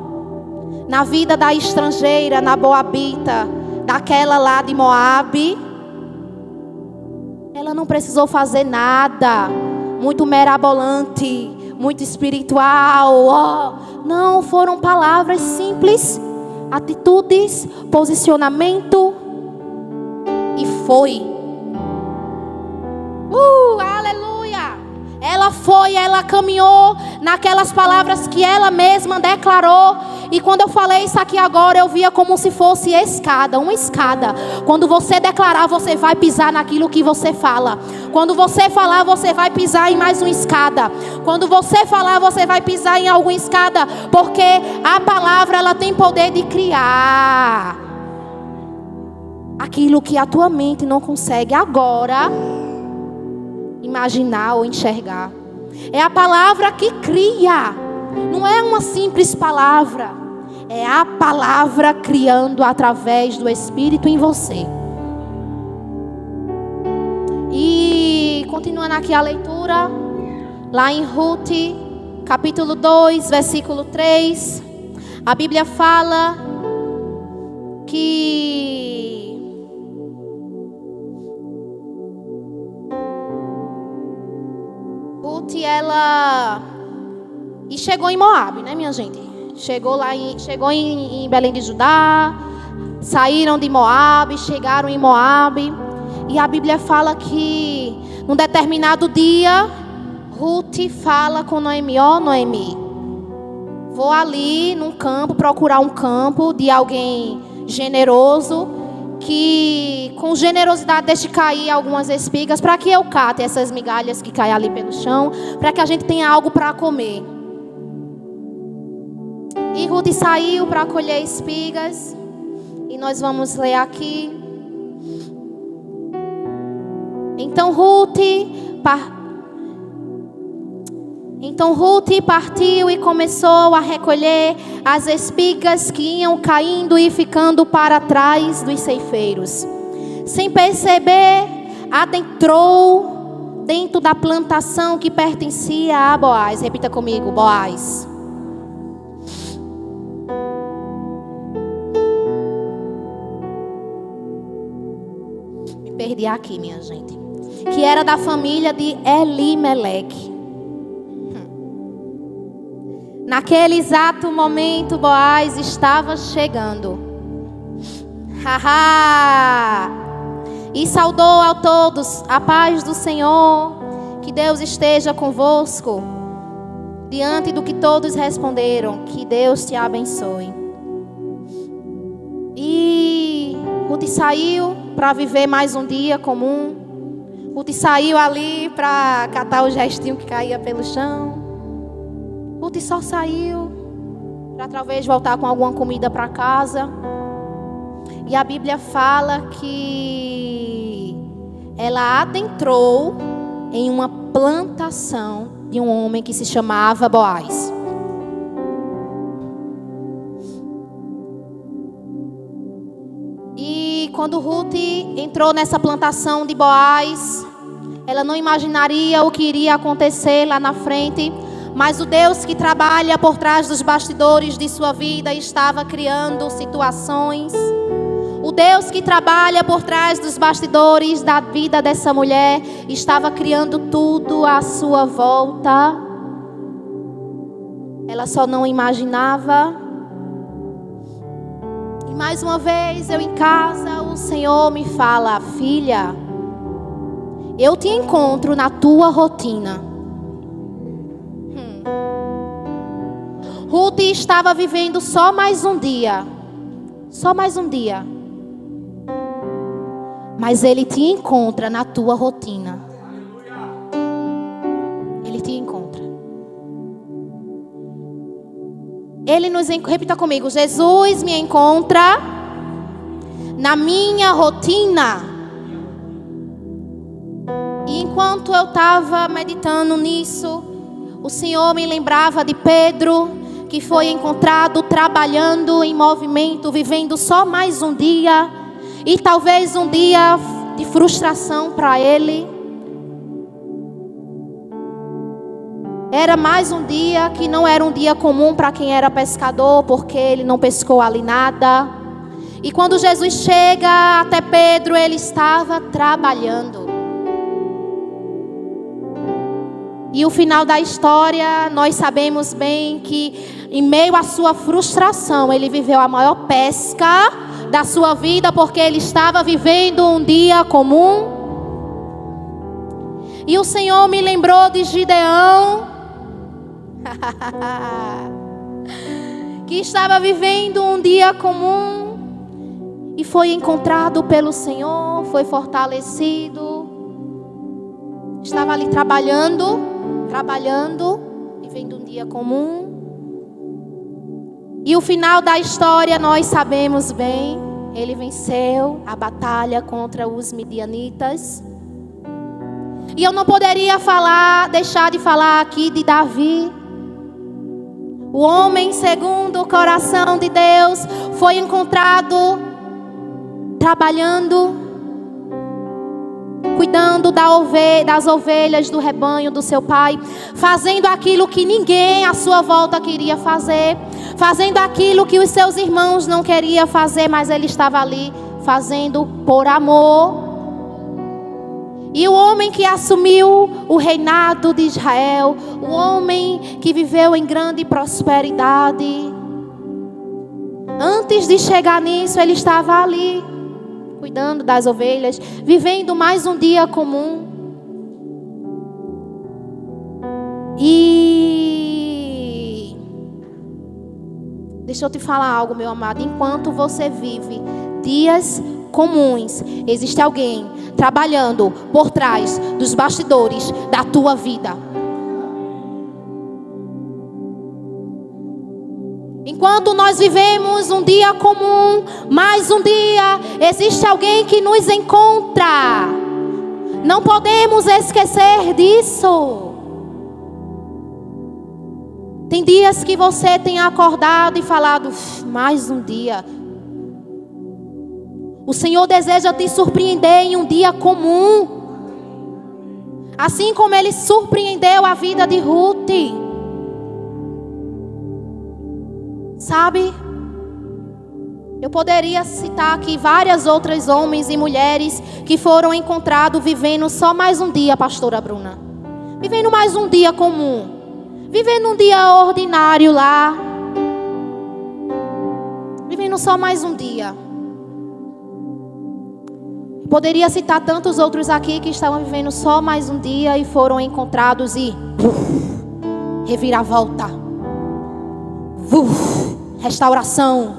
na vida da estrangeira, na moabita, daquela lá de Moabe. Ela não precisou fazer nada muito mirabolante, muito espiritual. Não, foram palavras simples, atitudes, posicionamento, e foi. Aleluia! Ela caminhou naquelas palavras que ela mesma declarou. E quando eu falei isso aqui agora, eu via como se fosse escada, uma escada. Quando você declarar, você vai pisar naquilo que você fala. Quando você falar, você vai pisar em mais uma escada. Quando você falar, você vai pisar em alguma escada. Porque a palavra, ela tem poder de criar aquilo que a tua mente não consegue agora imaginar ou enxergar. É a palavra que cria. Não é uma simples palavra. É a palavra criando através do Espírito em você. E continuando aqui a leitura, lá em Ruth, capítulo 2, versículo 3, a Bíblia fala que Ruth, ela chegou em Moabe, né, minha gente? Chegou em Belém de Judá, saíram de Moabe, chegaram em Moabe. E a Bíblia fala que num determinado dia, Ruth fala com Noemi: ó, Noemi, vou ali num campo, procurar um campo de alguém generoso, que com generosidade deixe cair algumas espigas, para que eu cate essas migalhas que caem ali pelo chão, para que a gente tenha algo para comer. E Ruth saiu para colher espigas. E nós vamos ler aqui. Então Ruth partiu e começou a recolher as espigas que iam caindo e ficando para trás dos ceifeiros. Sem perceber, adentrou dentro da plantação que pertencia a Boaz. Repita comigo: Boaz. Me perdi aqui, minha gente. Que era da família de Elimeleque. Naquele exato momento, Boaz estava chegando. E saudou a todos: a paz do Senhor, que Deus esteja convosco. Diante do que todos responderam: que Deus te abençoe. E Ruth saiu para viver mais um dia comum. Ruth saiu ali para catar o restinho que caía pelo chão. Ruth só saiu para talvez voltar com alguma comida para casa. E a Bíblia fala que ela adentrou em uma plantação de um homem que se chamava Boaz. E quando Ruth entrou nessa plantação de Boaz, ela não imaginaria o que iria acontecer lá na frente. Mas o Deus que trabalha por trás dos bastidores de sua vida estava criando situações. O Deus que trabalha por trás dos bastidores da vida dessa mulher estava criando tudo à sua volta. Ela só não imaginava. E mais uma vez, eu em casa, o Senhor me fala: filha, eu te encontro na tua rotina. Ruth estava vivendo só mais um dia. Só mais um dia. Mas Ele te encontra na tua rotina. Ele te encontra. Ele nos encontra. Repita comigo. Jesus me encontra na minha rotina. E enquanto eu estava meditando nisso, o Senhor me lembrava de Pedro, que foi encontrado trabalhando em movimento, vivendo só mais um dia. E talvez um dia de frustração para ele. Era mais um dia que não era um dia comum para quem era pescador, porque ele não pescou ali nada. E quando Jesus chega até Pedro, ele estava trabalhando. E o final da história, nós sabemos bem que em meio à sua frustração, ele viveu a maior pesca da sua vida, porque ele estava vivendo um dia comum. E o Senhor me lembrou de Gideão, que estava vivendo um dia comum e foi encontrado pelo Senhor, foi fortalecido. Estava ali trabalhando, vivendo um dia comum. E o final da história nós sabemos bem. Ele venceu a batalha contra os midianitas. E eu não poderia deixar de falar aqui de Davi. O homem segundo o coração de Deus foi encontrado trabalhando, cuidando das ovelhas do rebanho do seu pai, fazendo aquilo que ninguém à sua volta queria fazer, fazendo aquilo que os seus irmãos não queriam fazer, mas ele estava ali fazendo por amor. E o homem que assumiu o reinado de Israel, o homem que viveu em grande prosperidade, antes de chegar nisso, ele estava ali, cuidando das ovelhas, vivendo mais um dia comum. E deixa eu te falar algo, meu amado. Enquanto você vive dias comuns, existe alguém trabalhando por trás dos bastidores da tua vida. Enquanto nós vivemos um dia comum, mais um dia, existe alguém que nos encontra. Não podemos esquecer disso. Tem dias que você tem acordado e falado, mais um dia. O Senhor deseja te surpreender em um dia comum. Assim como Ele surpreendeu a vida de Ruth. Sabe? Eu poderia citar aqui várias outras homens e mulheres que foram encontrados vivendo só mais um dia, pastora Bruna. Vivendo mais um dia comum. Vivendo um dia ordinário lá. Vivendo só mais um dia. Poderia citar tantos outros aqui que estavam vivendo só mais um dia e foram encontrados e reviravolta, restauração,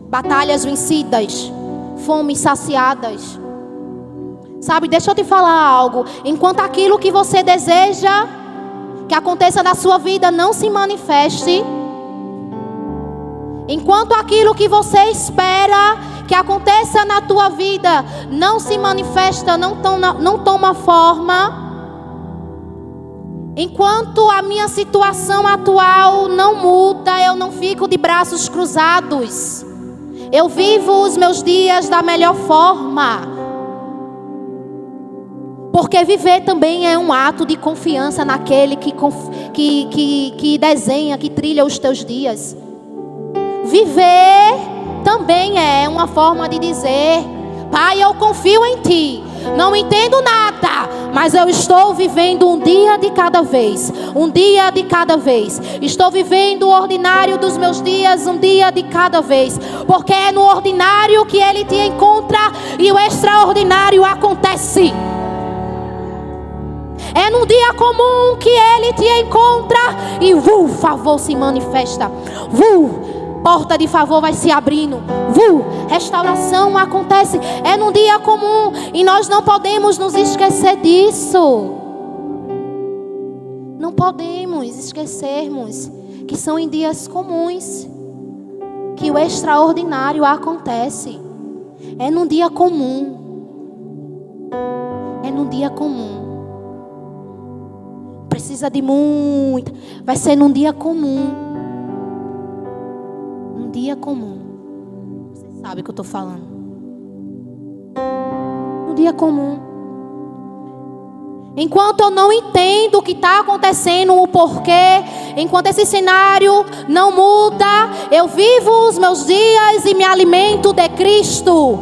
batalhas vencidas, fomes saciadas. Sabe, deixa eu te falar algo. Enquanto aquilo que você deseja que aconteça na sua vida não se manifeste, enquanto aquilo que você espera que aconteça na tua vida não se manifesta, não toma forma, enquanto a minha situação atual não muda, eu não fico de braços cruzados. Eu vivo os meus dias da melhor forma. Porque viver também é um ato de confiança naquele que desenha, que trilha os teus dias. Viver também é uma forma de dizer: Pai, eu confio em Ti. Não entendo nada, mas eu estou vivendo um dia de cada vez. Um dia de cada vez. Estou vivendo o ordinário dos meus dias, um dia de cada vez. Porque é no ordinário que Ele te encontra e o extraordinário acontece. É num dia comum que Ele te encontra e favor se manifesta. Porta de favor vai se abrindo. Restauração acontece. É num dia comum e nós não podemos nos esquecer disso. Não podemos esquecermos que são em dias comuns que o extraordinário acontece. É num dia comum. É num dia comum. Precisa de muito. Vai ser num dia comum. Um dia comum. Você sabe o que eu estou falando. Um dia comum. Enquanto eu não entendo o que está acontecendo, o porquê, enquanto esse cenário não muda, eu vivo os meus dias e me alimento de Cristo.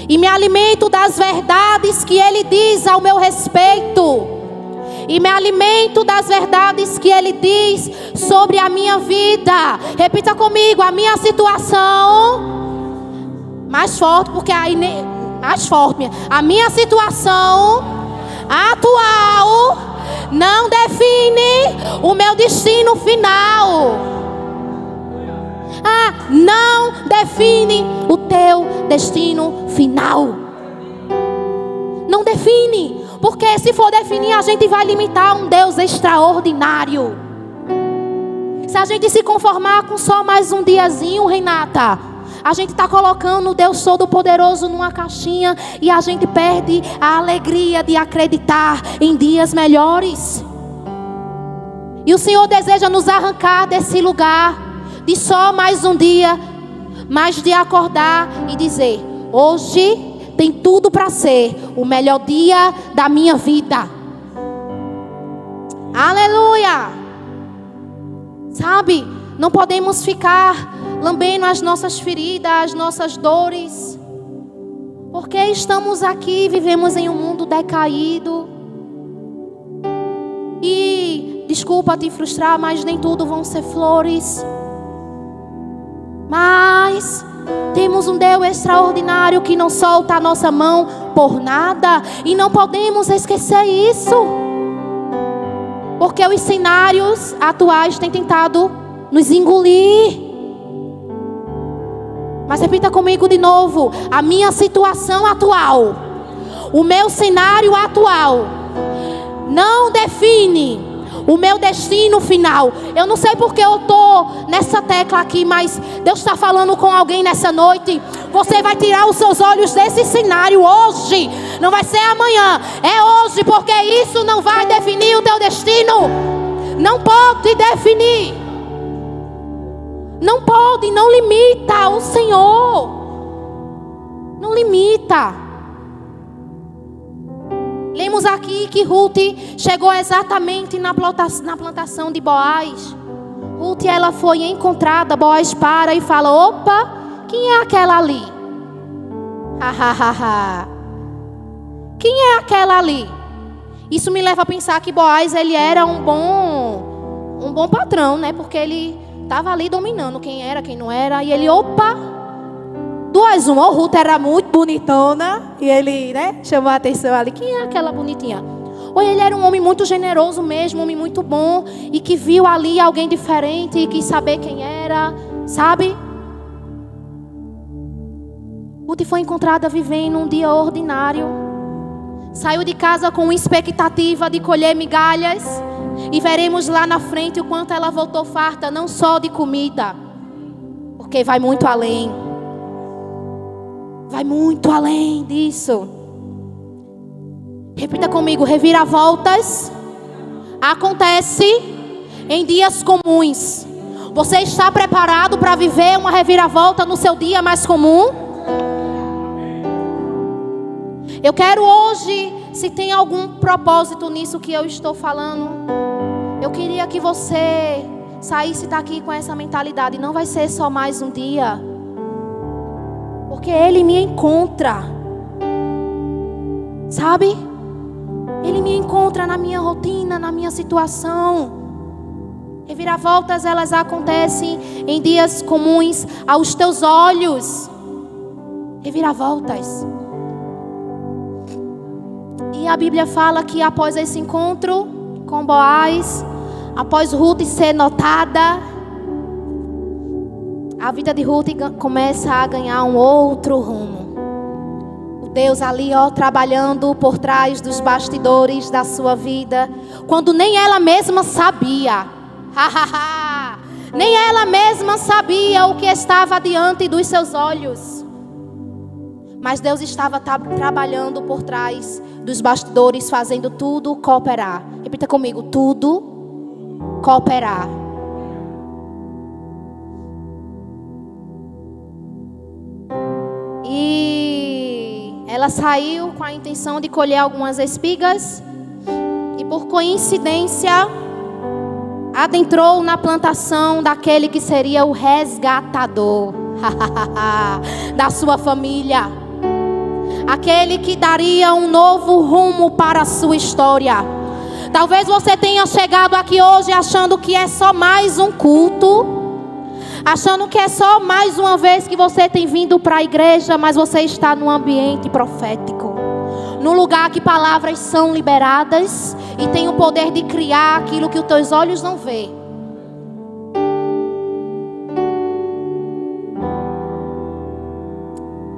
E me alimento das verdades que Ele diz ao meu respeito. E me alimento das verdades que Ele diz sobre a minha vida. Repita comigo, a minha situação. Mais forte, porque aí... mais forte. A minha situação atual não define o meu destino final. Não define o teu destino final. Não define. Porque se for definir, a gente vai limitar um Deus extraordinário. Se a gente se conformar com só mais um diazinho, Renata, a gente está colocando o Deus Todo-Poderoso numa caixinha e a gente perde a alegria de acreditar em dias melhores. E o Senhor deseja nos arrancar desse lugar de só mais um dia, mas de acordar e dizer: hoje tem tudo para ser o melhor dia da minha vida. Aleluia! Sabe, não podemos ficar lambendo as nossas feridas, as nossas dores, porque estamos aqui, vivemos em um mundo decaído. E desculpa te frustrar, mas nem tudo vão ser flores. Mas temos um Deus extraordinário que não solta a nossa mão por nada. E não podemos esquecer isso, porque os cenários atuais têm tentado nos engolir. Mas repita comigo de novo: a minha situação atual, o meu cenário atual não define o meu destino final. Eu não sei porque eu estou nessa tecla aqui, mas Deus está falando com alguém nessa noite. Você vai tirar os seus olhos desse cenário hoje. Não vai ser amanhã, é hoje, porque isso não vai definir o teu destino. Não pode definir. Não pode, não limita o Senhor. Não limita. Lemos aqui que Ruth chegou exatamente na plantação de Boaz. Ruth, ela foi encontrada. Boaz para e fala: opa, quem é aquela ali? Quem é aquela ali? Isso me leva a pensar que Boaz, ele era um bom patrão, né? Porque ele estava ali dominando quem era, quem não era. E ele, opa, 2-1. Ou Ruth era muito bonitona e ele, né, chamou a atenção ali. Quem é aquela bonitinha? Ou ele era um homem muito generoso mesmo, um homem muito bom, e que viu ali alguém diferente e quis saber quem era, sabe? Ruth foi encontrada vivendo um dia ordinário. Saiu de casa com expectativa de colher migalhas. E veremos lá na frente o quanto ela voltou farta, não só de comida, porque vai muito além. Vai muito além disso. Repita comigo: reviravoltas acontece em dias comuns. Você está preparado para viver uma reviravolta no seu dia mais comum? Eu quero hoje, se tem algum propósito nisso que eu estou falando, eu queria que você saísse daqui com essa mentalidade. Não vai ser só mais um dia, porque Ele me encontra, sabe? Ele me encontra na minha rotina, na minha situação. Reviravoltas, elas acontecem em dias comuns aos teus olhos. Reviravoltas. E a Bíblia fala que após esse encontro com Boaz, após Ruth ser notada, a vida de Ruth começa a ganhar um outro rumo. Deus ali, trabalhando por trás dos bastidores da sua vida, quando nem ela mesma sabia. Nem ela mesma sabia o que estava diante dos seus olhos. Mas Deus estava trabalhando por trás dos bastidores, fazendo tudo cooperar. Repita comigo, tudo cooperar. E ela saiu com a intenção de colher algumas espigas. E por coincidência, adentrou na plantação daquele que seria o resgatador da sua família. Aquele que daria um novo rumo para a sua história. Talvez você tenha chegado aqui hoje achando que é só mais um culto, achando que é só mais uma vez que você tem vindo para a igreja, mas você está num ambiente profético, num lugar que palavras são liberadas e tem o poder de criar aquilo que os teus olhos não veem.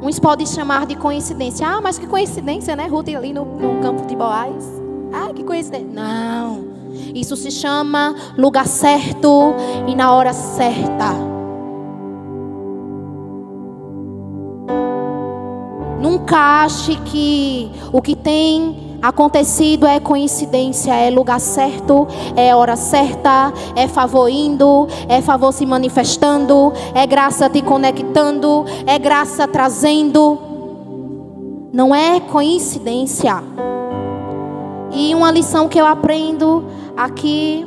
Uns podem chamar de coincidência. Ah, mas que coincidência, né? Ruth ali no campo de Boaz. Ah, que coincidência. Não. Isso se chama lugar certo e na hora certa. Nunca ache que o que tem acontecido é coincidência. É lugar certo, é hora certa, é favor indo, é favor se manifestando, é graça te conectando, é graça trazendo. Não é coincidência. E uma lição que eu aprendo aqui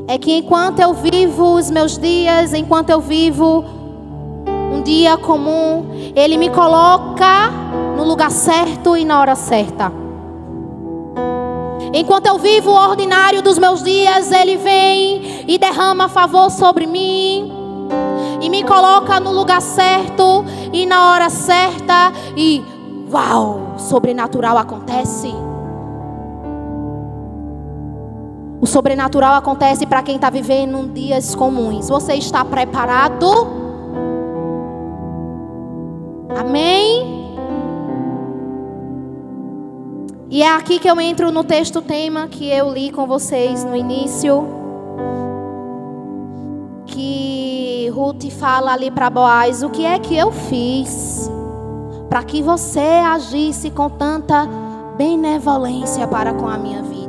é que enquanto eu vivo os meus dias, enquanto eu vivo um dia comum, Ele me coloca no lugar certo e na hora certa. Enquanto eu vivo o ordinário dos meus dias, Ele vem e derrama favor sobre mim e me coloca no lugar certo e na hora certa. E uau, sobrenatural acontece. O sobrenatural acontece para quem está vivendo dias comuns. Você está preparado? Amém? E é aqui que eu entro no texto tema que eu li com vocês no início. Que Ruth fala ali para Boaz: o que é que eu fiz para que você agisse com tanta benevolência para com a minha vida?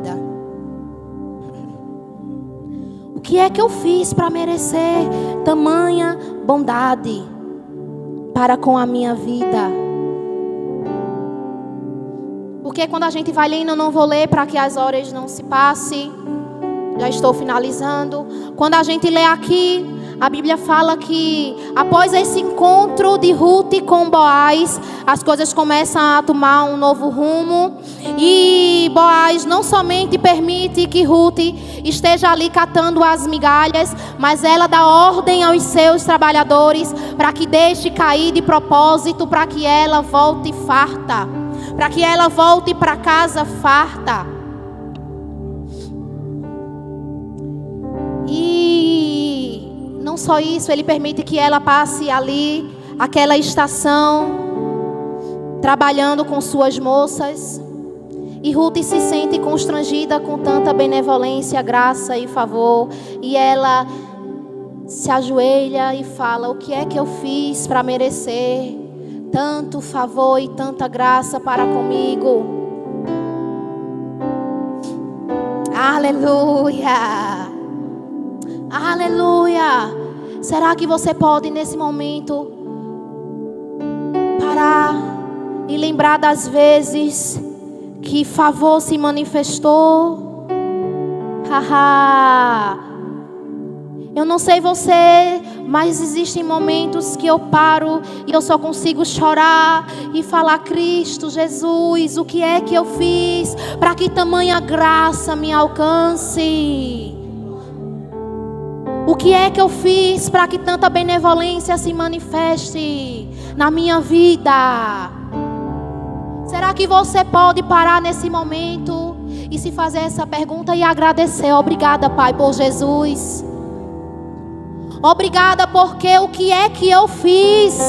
O que é que eu fiz para merecer tamanha bondade para com a minha vida? Porque quando a gente vai lendo, eu não vou ler para que as horas não se passem. Já estou finalizando. Quando a gente lê aqui, a Bíblia fala que após esse encontro de Ruth com Boaz, as coisas começam a tomar um novo rumo. E Boaz não somente permite que Ruth esteja ali catando as migalhas, mas ela dá ordem aos seus trabalhadores para que deixe cair de propósito, para que ela volte farta, para que ela volte para casa farta. E não só isso, ele permite que ela passe ali aquela estação trabalhando com suas moças. E Ruth se sente constrangida com tanta benevolência, graça e favor. E ela se ajoelha e fala: o que é que eu fiz para merecer tanto favor e tanta graça para comigo? Aleluia! Aleluia! Será que você pode nesse momento parar e lembrar das vezes que favor se manifestou? Eu não sei você, mas existem momentos que eu paro e eu só consigo chorar e falar: Cristo Jesus, o que é que eu fiz para que tamanha graça me alcance? O que é que eu fiz para que tanta benevolência se manifeste na minha vida? Será que você pode parar nesse momento e se fazer essa pergunta e agradecer? Obrigada, Pai, por Jesus. Obrigada porque o que é que eu fiz?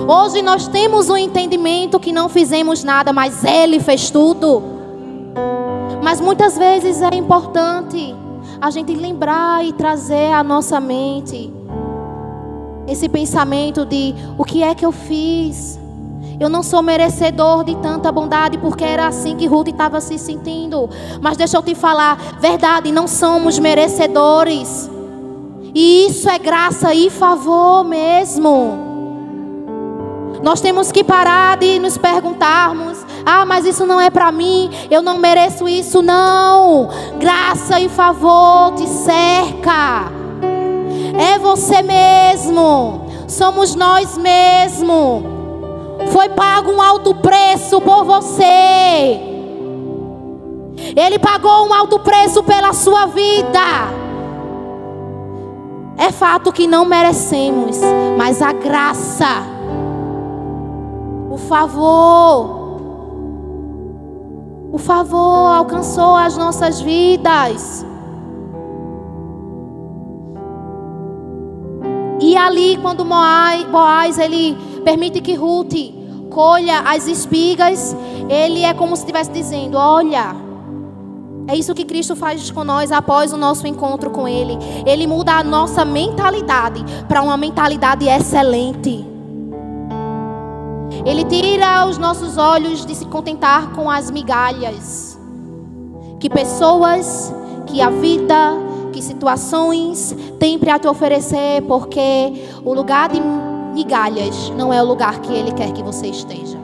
Hoje nós temos o entendimento que não fizemos nada, mas Ele fez tudo. Mas muitas vezes é importante a gente lembrar e trazer à nossa mente esse pensamento de o que é que eu fiz? Eu não sou merecedor de tanta bondade, porque era assim que Ruth estava se sentindo. Mas deixa eu te falar, verdade, não somos merecedores. E isso é graça e favor mesmo. Nós temos que parar de nos perguntarmos: ah, mas isso não é para mim, eu não mereço isso. Não, graça e favor te cerca. É você mesmo, somos nós mesmos. Foi pago um alto preço por você. Ele pagou um alto preço pela sua vida. É fato que não merecemos, mas a graça, o favor alcançou as nossas vidas. E ali, quando Boaz ele permite que Ruth colha as espigas, ele é como se estivesse dizendo: olha, é isso que Cristo faz com nós após o nosso encontro com Ele. Ele muda a nossa mentalidade para uma mentalidade excelente. Ele tira os nossos olhos de se contentar com as migalhas que pessoas, que a vida, que situações têm para te oferecer, porque o lugar de migalhas não é o lugar que Ele quer que você esteja.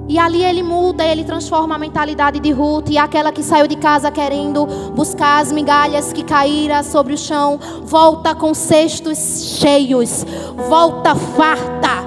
E ali Ele muda, Ele transforma a mentalidade de Ruth. E aquela que saiu de casa querendo buscar as migalhas que caíram sobre o chão, volta com cestos cheios, volta farta.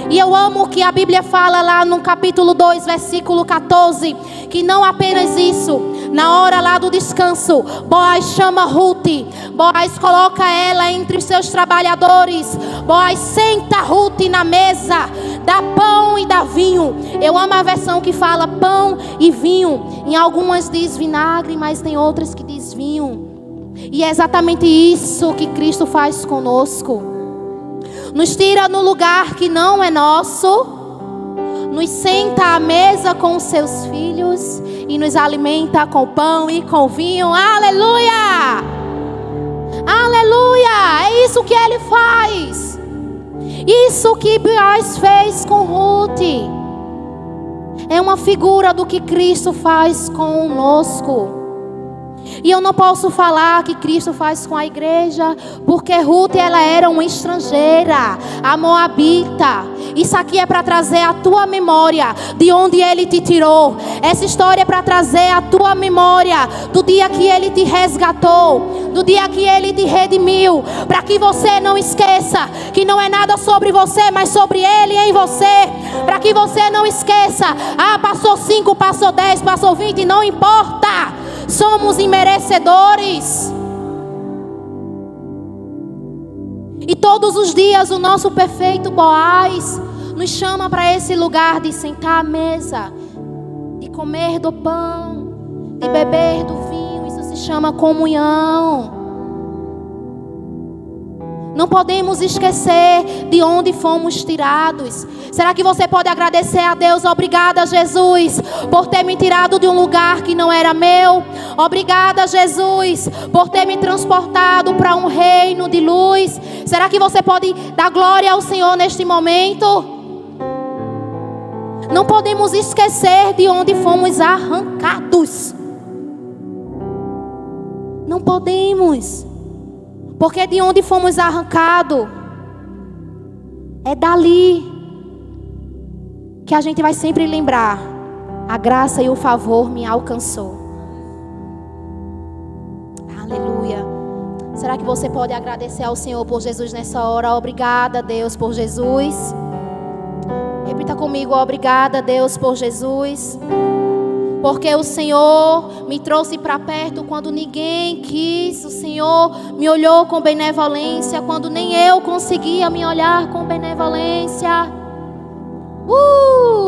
E eu amo que a Bíblia fala lá no capítulo 2, versículo 14, que não apenas isso, na hora lá do descanso, Boaz chama Ruth, Boaz coloca ela entre os seus trabalhadores, Boaz senta Ruth na mesa, dá pão e dá vinho. Eu amo a versão que fala pão e vinho. Em algumas diz vinagre, mas tem outras que diz vinho. E é exatamente isso que Cristo faz conosco. Nos tira no lugar que não é nosso, nos senta à mesa com os seus filhos e nos alimenta com pão e com vinho. Aleluia! Aleluia! É isso que Ele faz. Isso que Boaz fez com Ruth é uma figura do que Cristo faz conosco. E eu não posso falar que Cristo faz com a igreja, porque Ruth ela era uma estrangeira, a moabita. Isso aqui é para trazer a tua memória de onde Ele te tirou. Essa história é para trazer a tua memória do dia que Ele te resgatou, do dia que Ele te redimiu, para que você não esqueça que não é nada sobre você, mas sobre Ele em você. Para que você não esqueça: ah, passou 5, passou 10, passou 20, não importa. Somos imerecedores. E todos os dias o nosso perfeito Boaz nos chama para esse lugar de sentar à mesa, de comer do pão, de beber do vinho. Isso se chama comunhão. Não podemos esquecer de onde fomos tirados. Será que você pode agradecer a Deus? Obrigada, Jesus, por ter me tirado de um lugar que não era meu. Obrigada, Jesus, por ter me transportado para um reino de luz. Será que você pode dar glória ao Senhor neste momento? Não podemos esquecer de onde fomos arrancados. Não podemos. Porque de onde fomos arrancados, é dali que a gente vai sempre lembrar: a graça e o favor me alcançou. Aleluia. Será que você pode agradecer ao Senhor por Jesus nessa hora? Obrigada, Deus, por Jesus. Repita comigo: obrigada, Deus, por Jesus. Porque o Senhor me trouxe para perto quando ninguém quis. O Senhor me olhou com benevolência quando nem eu conseguia me olhar com benevolência.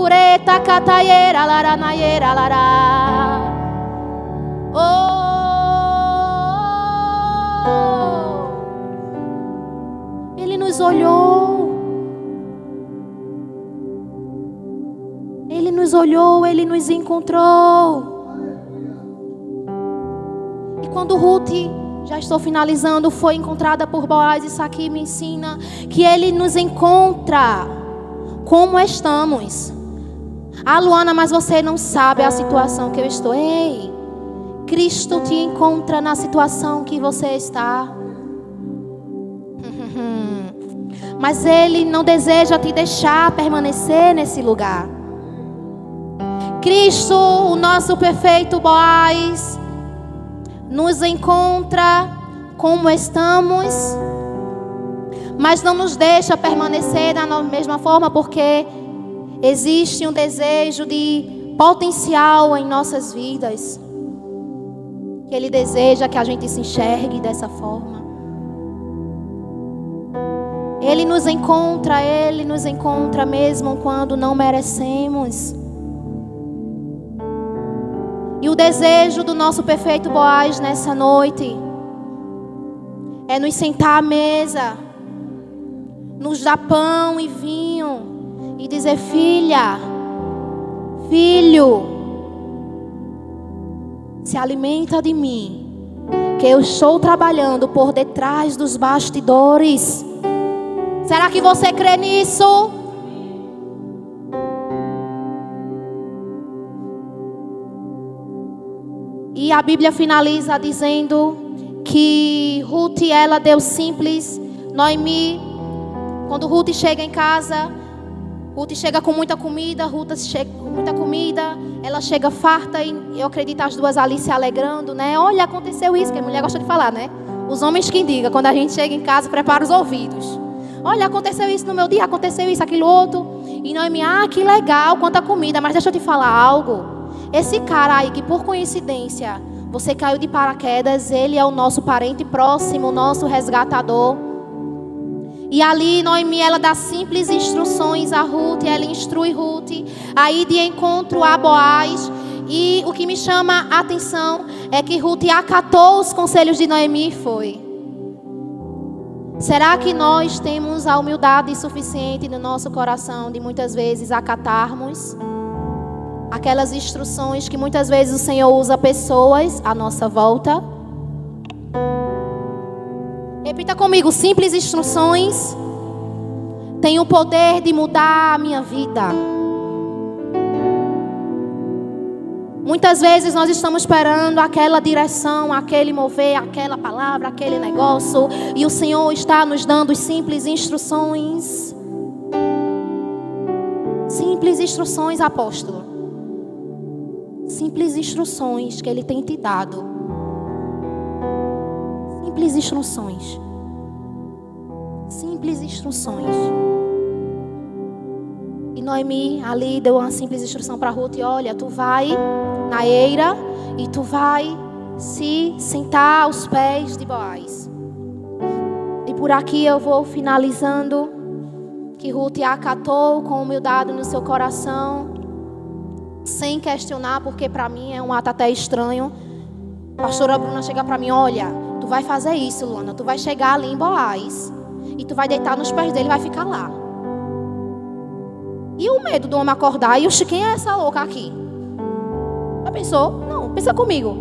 Reta cataiera laranaiera lará. Ele nos olhou. Ele nos olhou, Ele nos encontrou. E quando Ruth, já estou finalizando, foi encontrada por Boaz, isso aqui me ensina que Ele nos encontra como estamos. Ah, Luana, mas você não sabe a situação que eu estou. Ei, Cristo te encontra na situação que você está. Mas Ele não deseja te deixar permanecer nesse lugar. Cristo, o nosso perfeito Boaz, nos encontra como estamos, mas não nos deixa permanecer da mesma forma, porque existe um desejo de potencial em nossas vidas, que Ele deseja que a gente se enxergue dessa forma. Ele nos encontra mesmo quando não merecemos. E o desejo do nosso perfeito Boaz nessa noite é nos sentar à mesa, nos dar pão e vinho e dizer: filha, filho, se alimenta de mim, que eu estou trabalhando por detrás dos bastidores. Será que você crê nisso? E a Bíblia finaliza dizendo que Ruth, ela deu simples. Noemi, quando Ruth chega em casa, Ruth chega com muita comida, ela chega farta e eu acredito as duas ali se alegrando, né? Olha, aconteceu isso, que a mulher gosta de falar, né? Os homens que digam, quando a gente chega em casa, prepara os ouvidos. Olha, aconteceu isso no meu dia, aconteceu isso, aquilo outro. E Noemi, que legal, quanta comida, mas deixa eu te falar algo. Esse cara aí que por coincidência você caiu de paraquedas, ele é o nosso parente próximo, o nosso resgatador. E ali Noemi, ela dá simples instruções a Ruth, ela instrui Ruth aí de encontro a Boaz. E o que me chama a atenção é que Ruth acatou os conselhos de Noemi e foi. Será que nós temos a humildade suficiente no nosso coração de muitas vezes acatarmos aquelas instruções que muitas vezes o Senhor usa pessoas à nossa volta? Repita comigo: simples instruções têm o poder de mudar a minha vida. Muitas vezes nós estamos esperando aquela direção, aquele mover, aquela palavra, aquele negócio, e o Senhor está nos dando simples instruções. Simples instruções, apóstolo. Simples instruções que Ele tem te dado. Simples instruções. Simples instruções. E Noemi ali deu uma simples instrução para Ruth: olha, tu vai na eira e tu vai se sentar aos pés de Boaz. E por aqui eu vou finalizando, que Ruth acatou com humildade no seu coração, sem questionar, porque para mim é um ato até estranho. A pastora Bruna chega para mim: olha, tu vai fazer isso, Luana, tu vai chegar ali em Boaz e tu vai deitar nos pés dele e vai ficar lá. E o medo do homem acordar: e oxi, quem é essa louca aqui? Já pensou? Não, pensa comigo.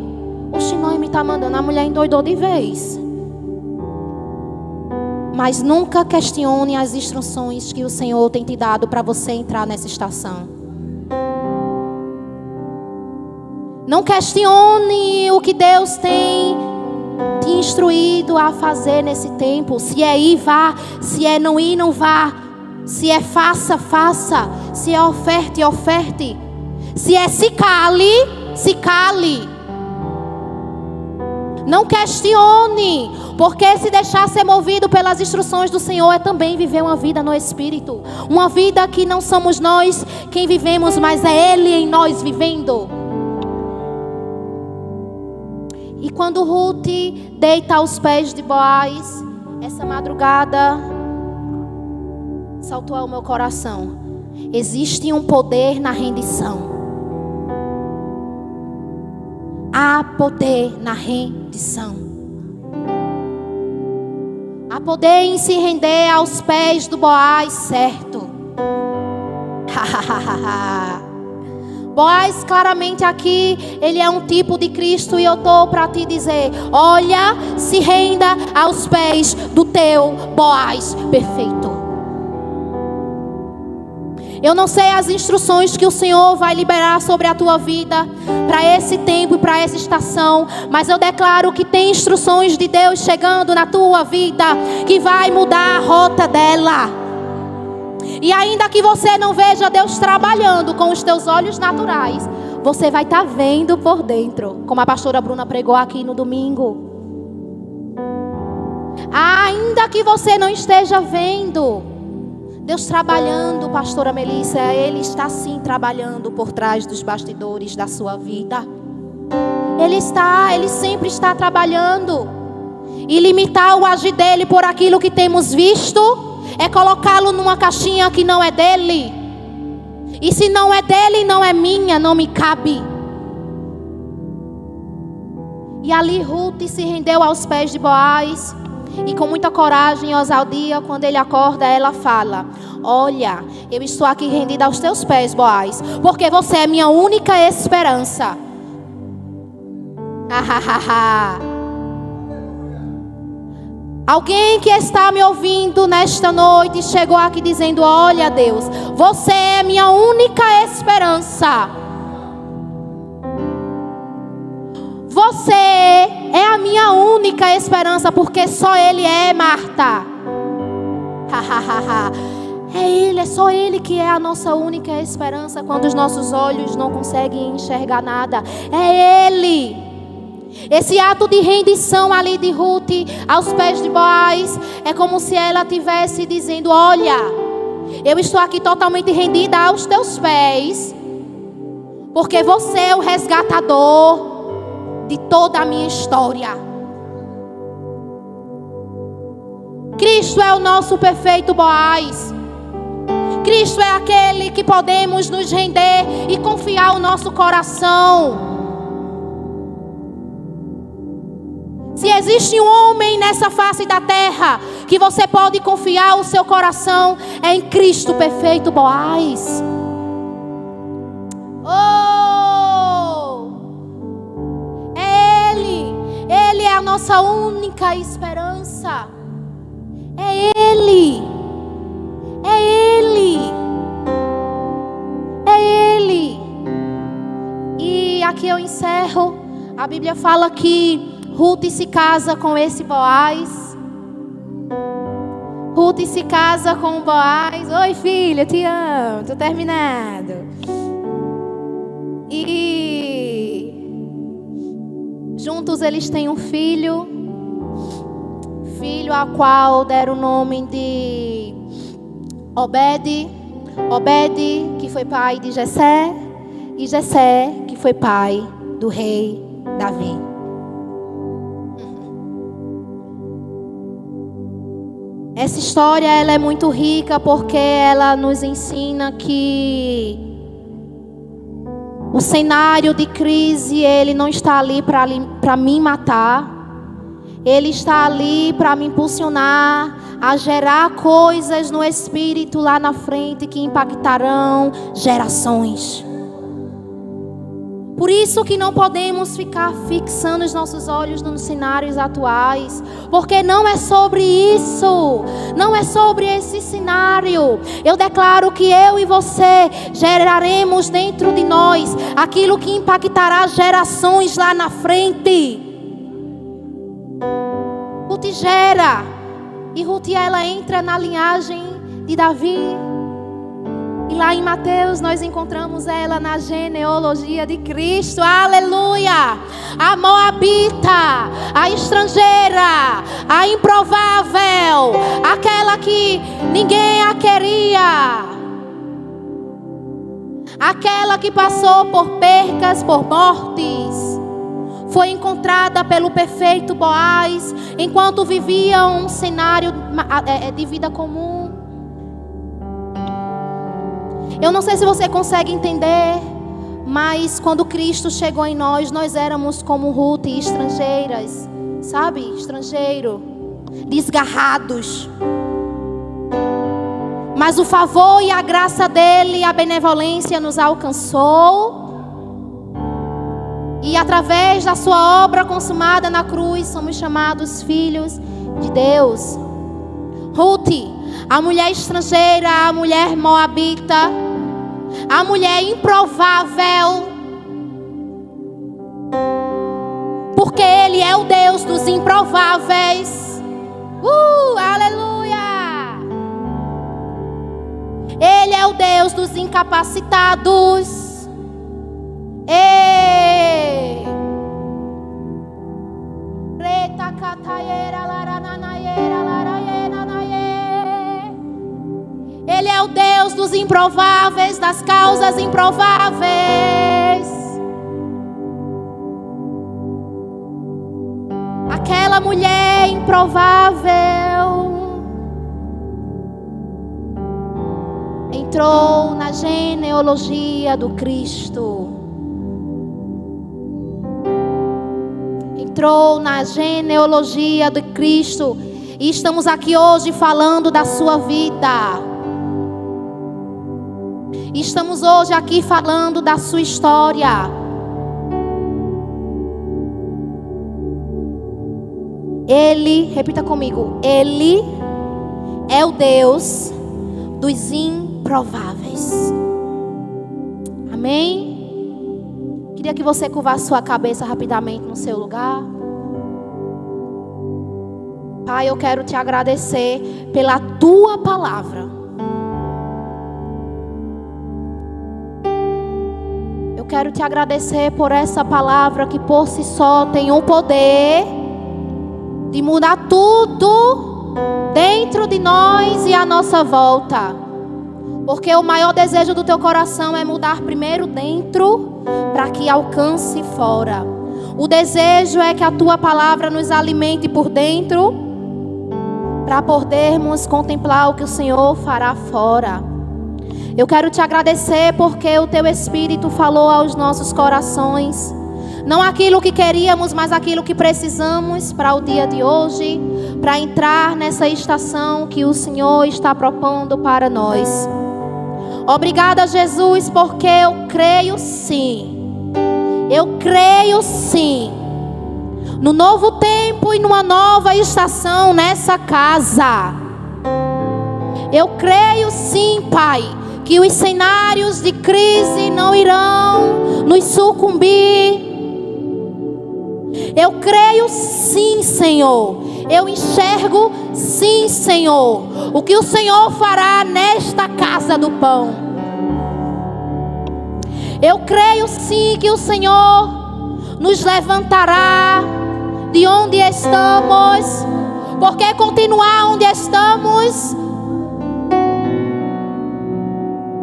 Oxi, Noemi tá mandando, a mulher endoidou de vez. Mas nunca questione as instruções que o Senhor tem te dado para você entrar nessa estação. Não questione o que Deus tem te instruído a fazer nesse tempo. Se é ir, vá. Se é não ir, não vá. Se é faça, faça. Se é oferte, oferte. Se é se cale, se cale. Não questione, porque se deixar ser movido pelas instruções do Senhor é também viver uma vida no Espírito. Uma vida que não somos nós quem vivemos, mas é Ele em nós vivendo. Quando Ruth deita aos pés de Boaz, essa madrugada saltou ao meu coração. Existe um poder na rendição. Há poder na rendição. Há poder em se render aos pés do Boaz certo. Boaz, claramente aqui, ele é um tipo de Cristo. E eu estou para te dizer: olha, se renda aos pés do teu Boaz perfeito. Eu não sei as instruções que o Senhor vai liberar sobre a tua vida para esse tempo e para essa estação, mas eu declaro que tem instruções de Deus chegando na tua vida que vai mudar a rota dela. E ainda que você não veja Deus trabalhando com os teus olhos naturais, você vai estar vendo por dentro, como a pastora Bruna pregou aqui no domingo. Ainda que você não esteja vendo Deus trabalhando, pastora Melissa, Ele está sim trabalhando por trás dos bastidores da sua vida. Ele sempre está trabalhando. E limitar o agir dele por aquilo que temos visto é colocá-lo numa caixinha que não é dele. E se não é dele, não é minha, não me cabe. E ali Ruth se rendeu aos pés de Boaz. E com muita coragem e ousadia, quando ele acorda, ela fala: olha, eu estou aqui rendida aos teus pés, Boaz, porque você é minha única esperança. Alguém que está me ouvindo nesta noite chegou aqui dizendo: olha, Deus, você é minha única esperança. Você é a minha única esperança, porque só Ele é, Marta. É Ele, é só Ele que é a nossa única esperança quando os nossos olhos não conseguem enxergar nada. É Ele. Esse ato de rendição ali de Ruth aos pés de Boaz é como se ela estivesse dizendo: olha, eu estou aqui totalmente rendida aos teus pés, porque você é o resgatador de toda a minha história. Cristo é o nosso perfeito Boaz. Cristo é aquele que podemos nos render e confiar o nosso coração. Se existe um homem nessa face da terra que você pode confiar o seu coração, é em Cristo perfeito Boaz. Ele é a nossa única esperança. É Ele. É Ele. É Ele. E aqui eu encerro. A Bíblia fala que Ruth se casa com esse Boaz. Ruth se casa com o Boaz. Oi, filha, te amo. Tô terminado. E juntos eles têm um filho a qual deram o nome de Obed. Obed, que foi pai de Jessé, e Jessé, que foi pai do rei Davi. Essa história ela é muito rica porque ela nos ensina que o cenário de crise, ele não está ali para me matar. Ele está ali para me impulsionar a gerar coisas no espírito lá na frente que impactarão gerações. Por isso que não podemos ficar fixando os nossos olhos nos cenários atuais, porque não é sobre isso, não é sobre esse cenário. Eu declaro que eu e você geraremos dentro de nós aquilo que impactará gerações lá na frente. Ruth gera, e Ruth ela entra na linhagem de Davi. E lá em Mateus nós encontramos ela na genealogia de Cristo. Aleluia! A moabita, a estrangeira, a improvável, aquela que ninguém a queria, aquela que passou por percas, por mortes, foi encontrada pelo perfeito Boaz, enquanto vivia um cenário de vida comum. Eu não sei se você consegue entender, mas quando Cristo chegou em nós, nós éramos como Ruth, estrangeiras, sabe? Estrangeiro, desgarrados. Mas o favor e a graça dele, a benevolência nos alcançou. E através da sua obra consumada na cruz, somos chamados filhos de Deus. Ruth, a mulher estrangeira, a mulher moabita, a mulher improvável. Porque Ele é o Deus dos improváveis. Aleluia! Ele é o Deus dos incapacitados. Ele é o Deus dos improváveis, das causas improváveis. Aquela mulher improvável entrou na genealogia do Cristo. Entrou na genealogia de Cristo. E estamos aqui hoje falando da sua vida. Estamos hoje aqui falando da sua história. Ele, repita comigo, Ele é o Deus dos improváveis. Amém? Queria que você curvasse sua cabeça rapidamente no seu lugar. Pai, eu quero te agradecer pela tua palavra. Eu quero te agradecer por essa palavra que por si só tem o poder de mudar tudo dentro de nós e à nossa volta. Porque o maior desejo do teu coração é mudar primeiro dentro, para que alcance fora. O desejo é que a tua palavra nos alimente por dentro, para podermos contemplar o que o Senhor fará fora. Eu quero te agradecer porque o teu Espírito falou aos nossos corações. Não aquilo que queríamos, mas aquilo que precisamos para o dia de hoje, para entrar nessa estação que o Senhor está propondo para nós. Obrigada, Jesus, porque eu creio sim. Eu creio sim. No novo tempo e numa nova estação nessa casa. Eu creio sim, Pai, que os cenários de crise não irão nos sucumbir. Eu creio sim, Senhor. Eu enxergo sim, Senhor, o que o Senhor fará nesta casa do pão. Eu creio sim que o Senhor nos levantará de onde estamos, porque continuar onde estamos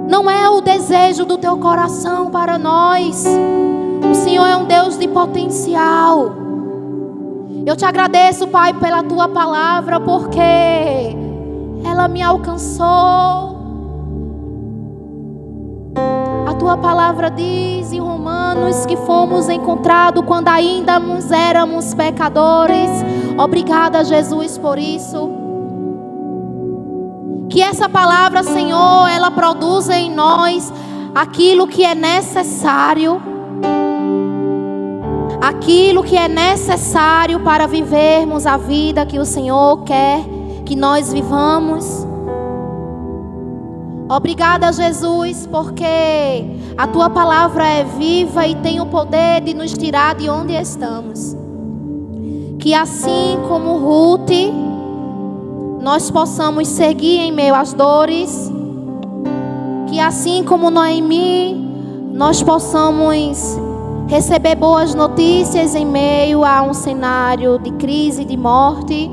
não é o desejo do teu coração para nós. O Senhor é um Deus de potencial. Eu te agradeço, Pai, pela tua palavra, porque ela me alcançou. A tua palavra diz em Romanos que fomos encontrados quando ainda éramos pecadores. Obrigada, Jesus, por isso. Que essa palavra, Senhor, ela produza em nós aquilo que é necessário. Aquilo que é necessário para vivermos a vida que o Senhor quer que nós vivamos. Obrigada, Jesus, porque a tua palavra é viva e tem o poder de nos tirar de onde estamos. Que assim como Ruth, nós possamos seguir em meio às dores. Que assim como Noemi, nós possamos receber boas notícias em meio a um cenário de crise, de morte.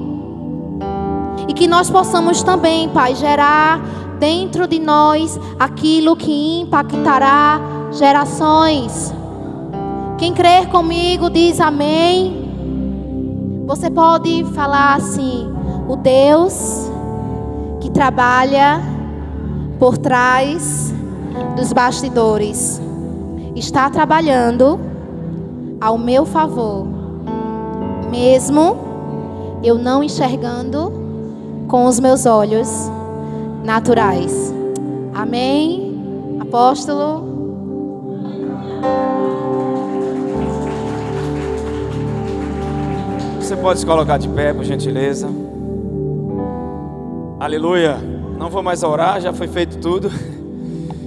E que nós possamos também, Pai, gerar dentro de nós aquilo que impactará gerações. Quem crer comigo diz amém. Você pode falar assim: o Deus que trabalha por trás dos bastidores está trabalhando ao meu favor, mesmo eu não enxergando com os meus olhos naturais. Amém, apóstolo? Você pode se colocar de pé, por gentileza. Aleluia. Não vou mais orar, já foi feito tudo.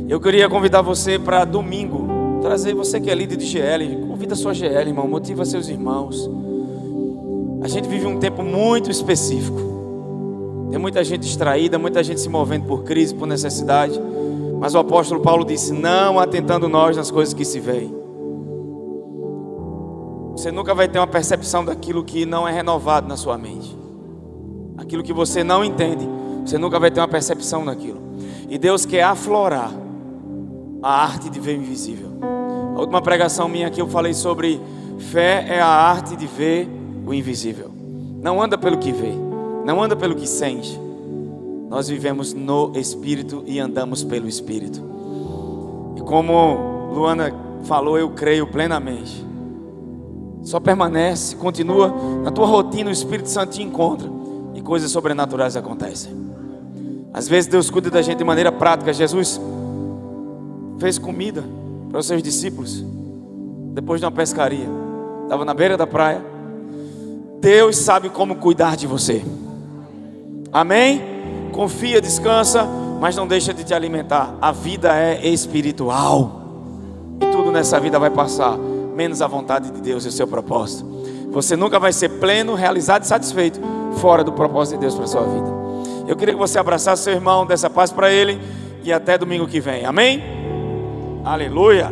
Eu queria convidar você para domingo, trazer você que é líder de GL. Convida sua GL, irmão, motiva seus irmãos. A gente vive um tempo muito específico. Tem muita gente distraída, muita gente se movendo por crise, por necessidade. Mas o apóstolo Paulo disse: não atentando nós nas coisas que se veem. Você nunca vai ter uma percepção daquilo que não é renovado na sua mente. Aquilo que você não entende, você nunca vai ter uma percepção daquilo. E Deus quer aflorar a arte de ver o invisível. A última pregação minha aqui eu falei sobre fé é a arte de ver o invisível. Não anda pelo que vê, não anda pelo que sente. Nós vivemos no Espírito e andamos pelo Espírito. E como Luana falou, eu creio plenamente. Só permanece, continua na tua rotina, o Espírito Santo te encontra e coisas sobrenaturais acontecem. Às vezes Deus cuida da gente de maneira prática. Jesus fez comida para os seus discípulos depois de uma pescaria. Estava na beira da praia. Deus sabe como cuidar de você. Amém? Confia, descansa, mas não deixa de te alimentar. A vida é espiritual e tudo nessa vida vai passar, menos a vontade de Deus e o seu propósito. Você nunca vai ser pleno, realizado e satisfeito fora do propósito de Deus para a sua vida. Eu queria que você abraçasse seu irmão, desse a paz para ele e até domingo que vem. Amém? Aleluia.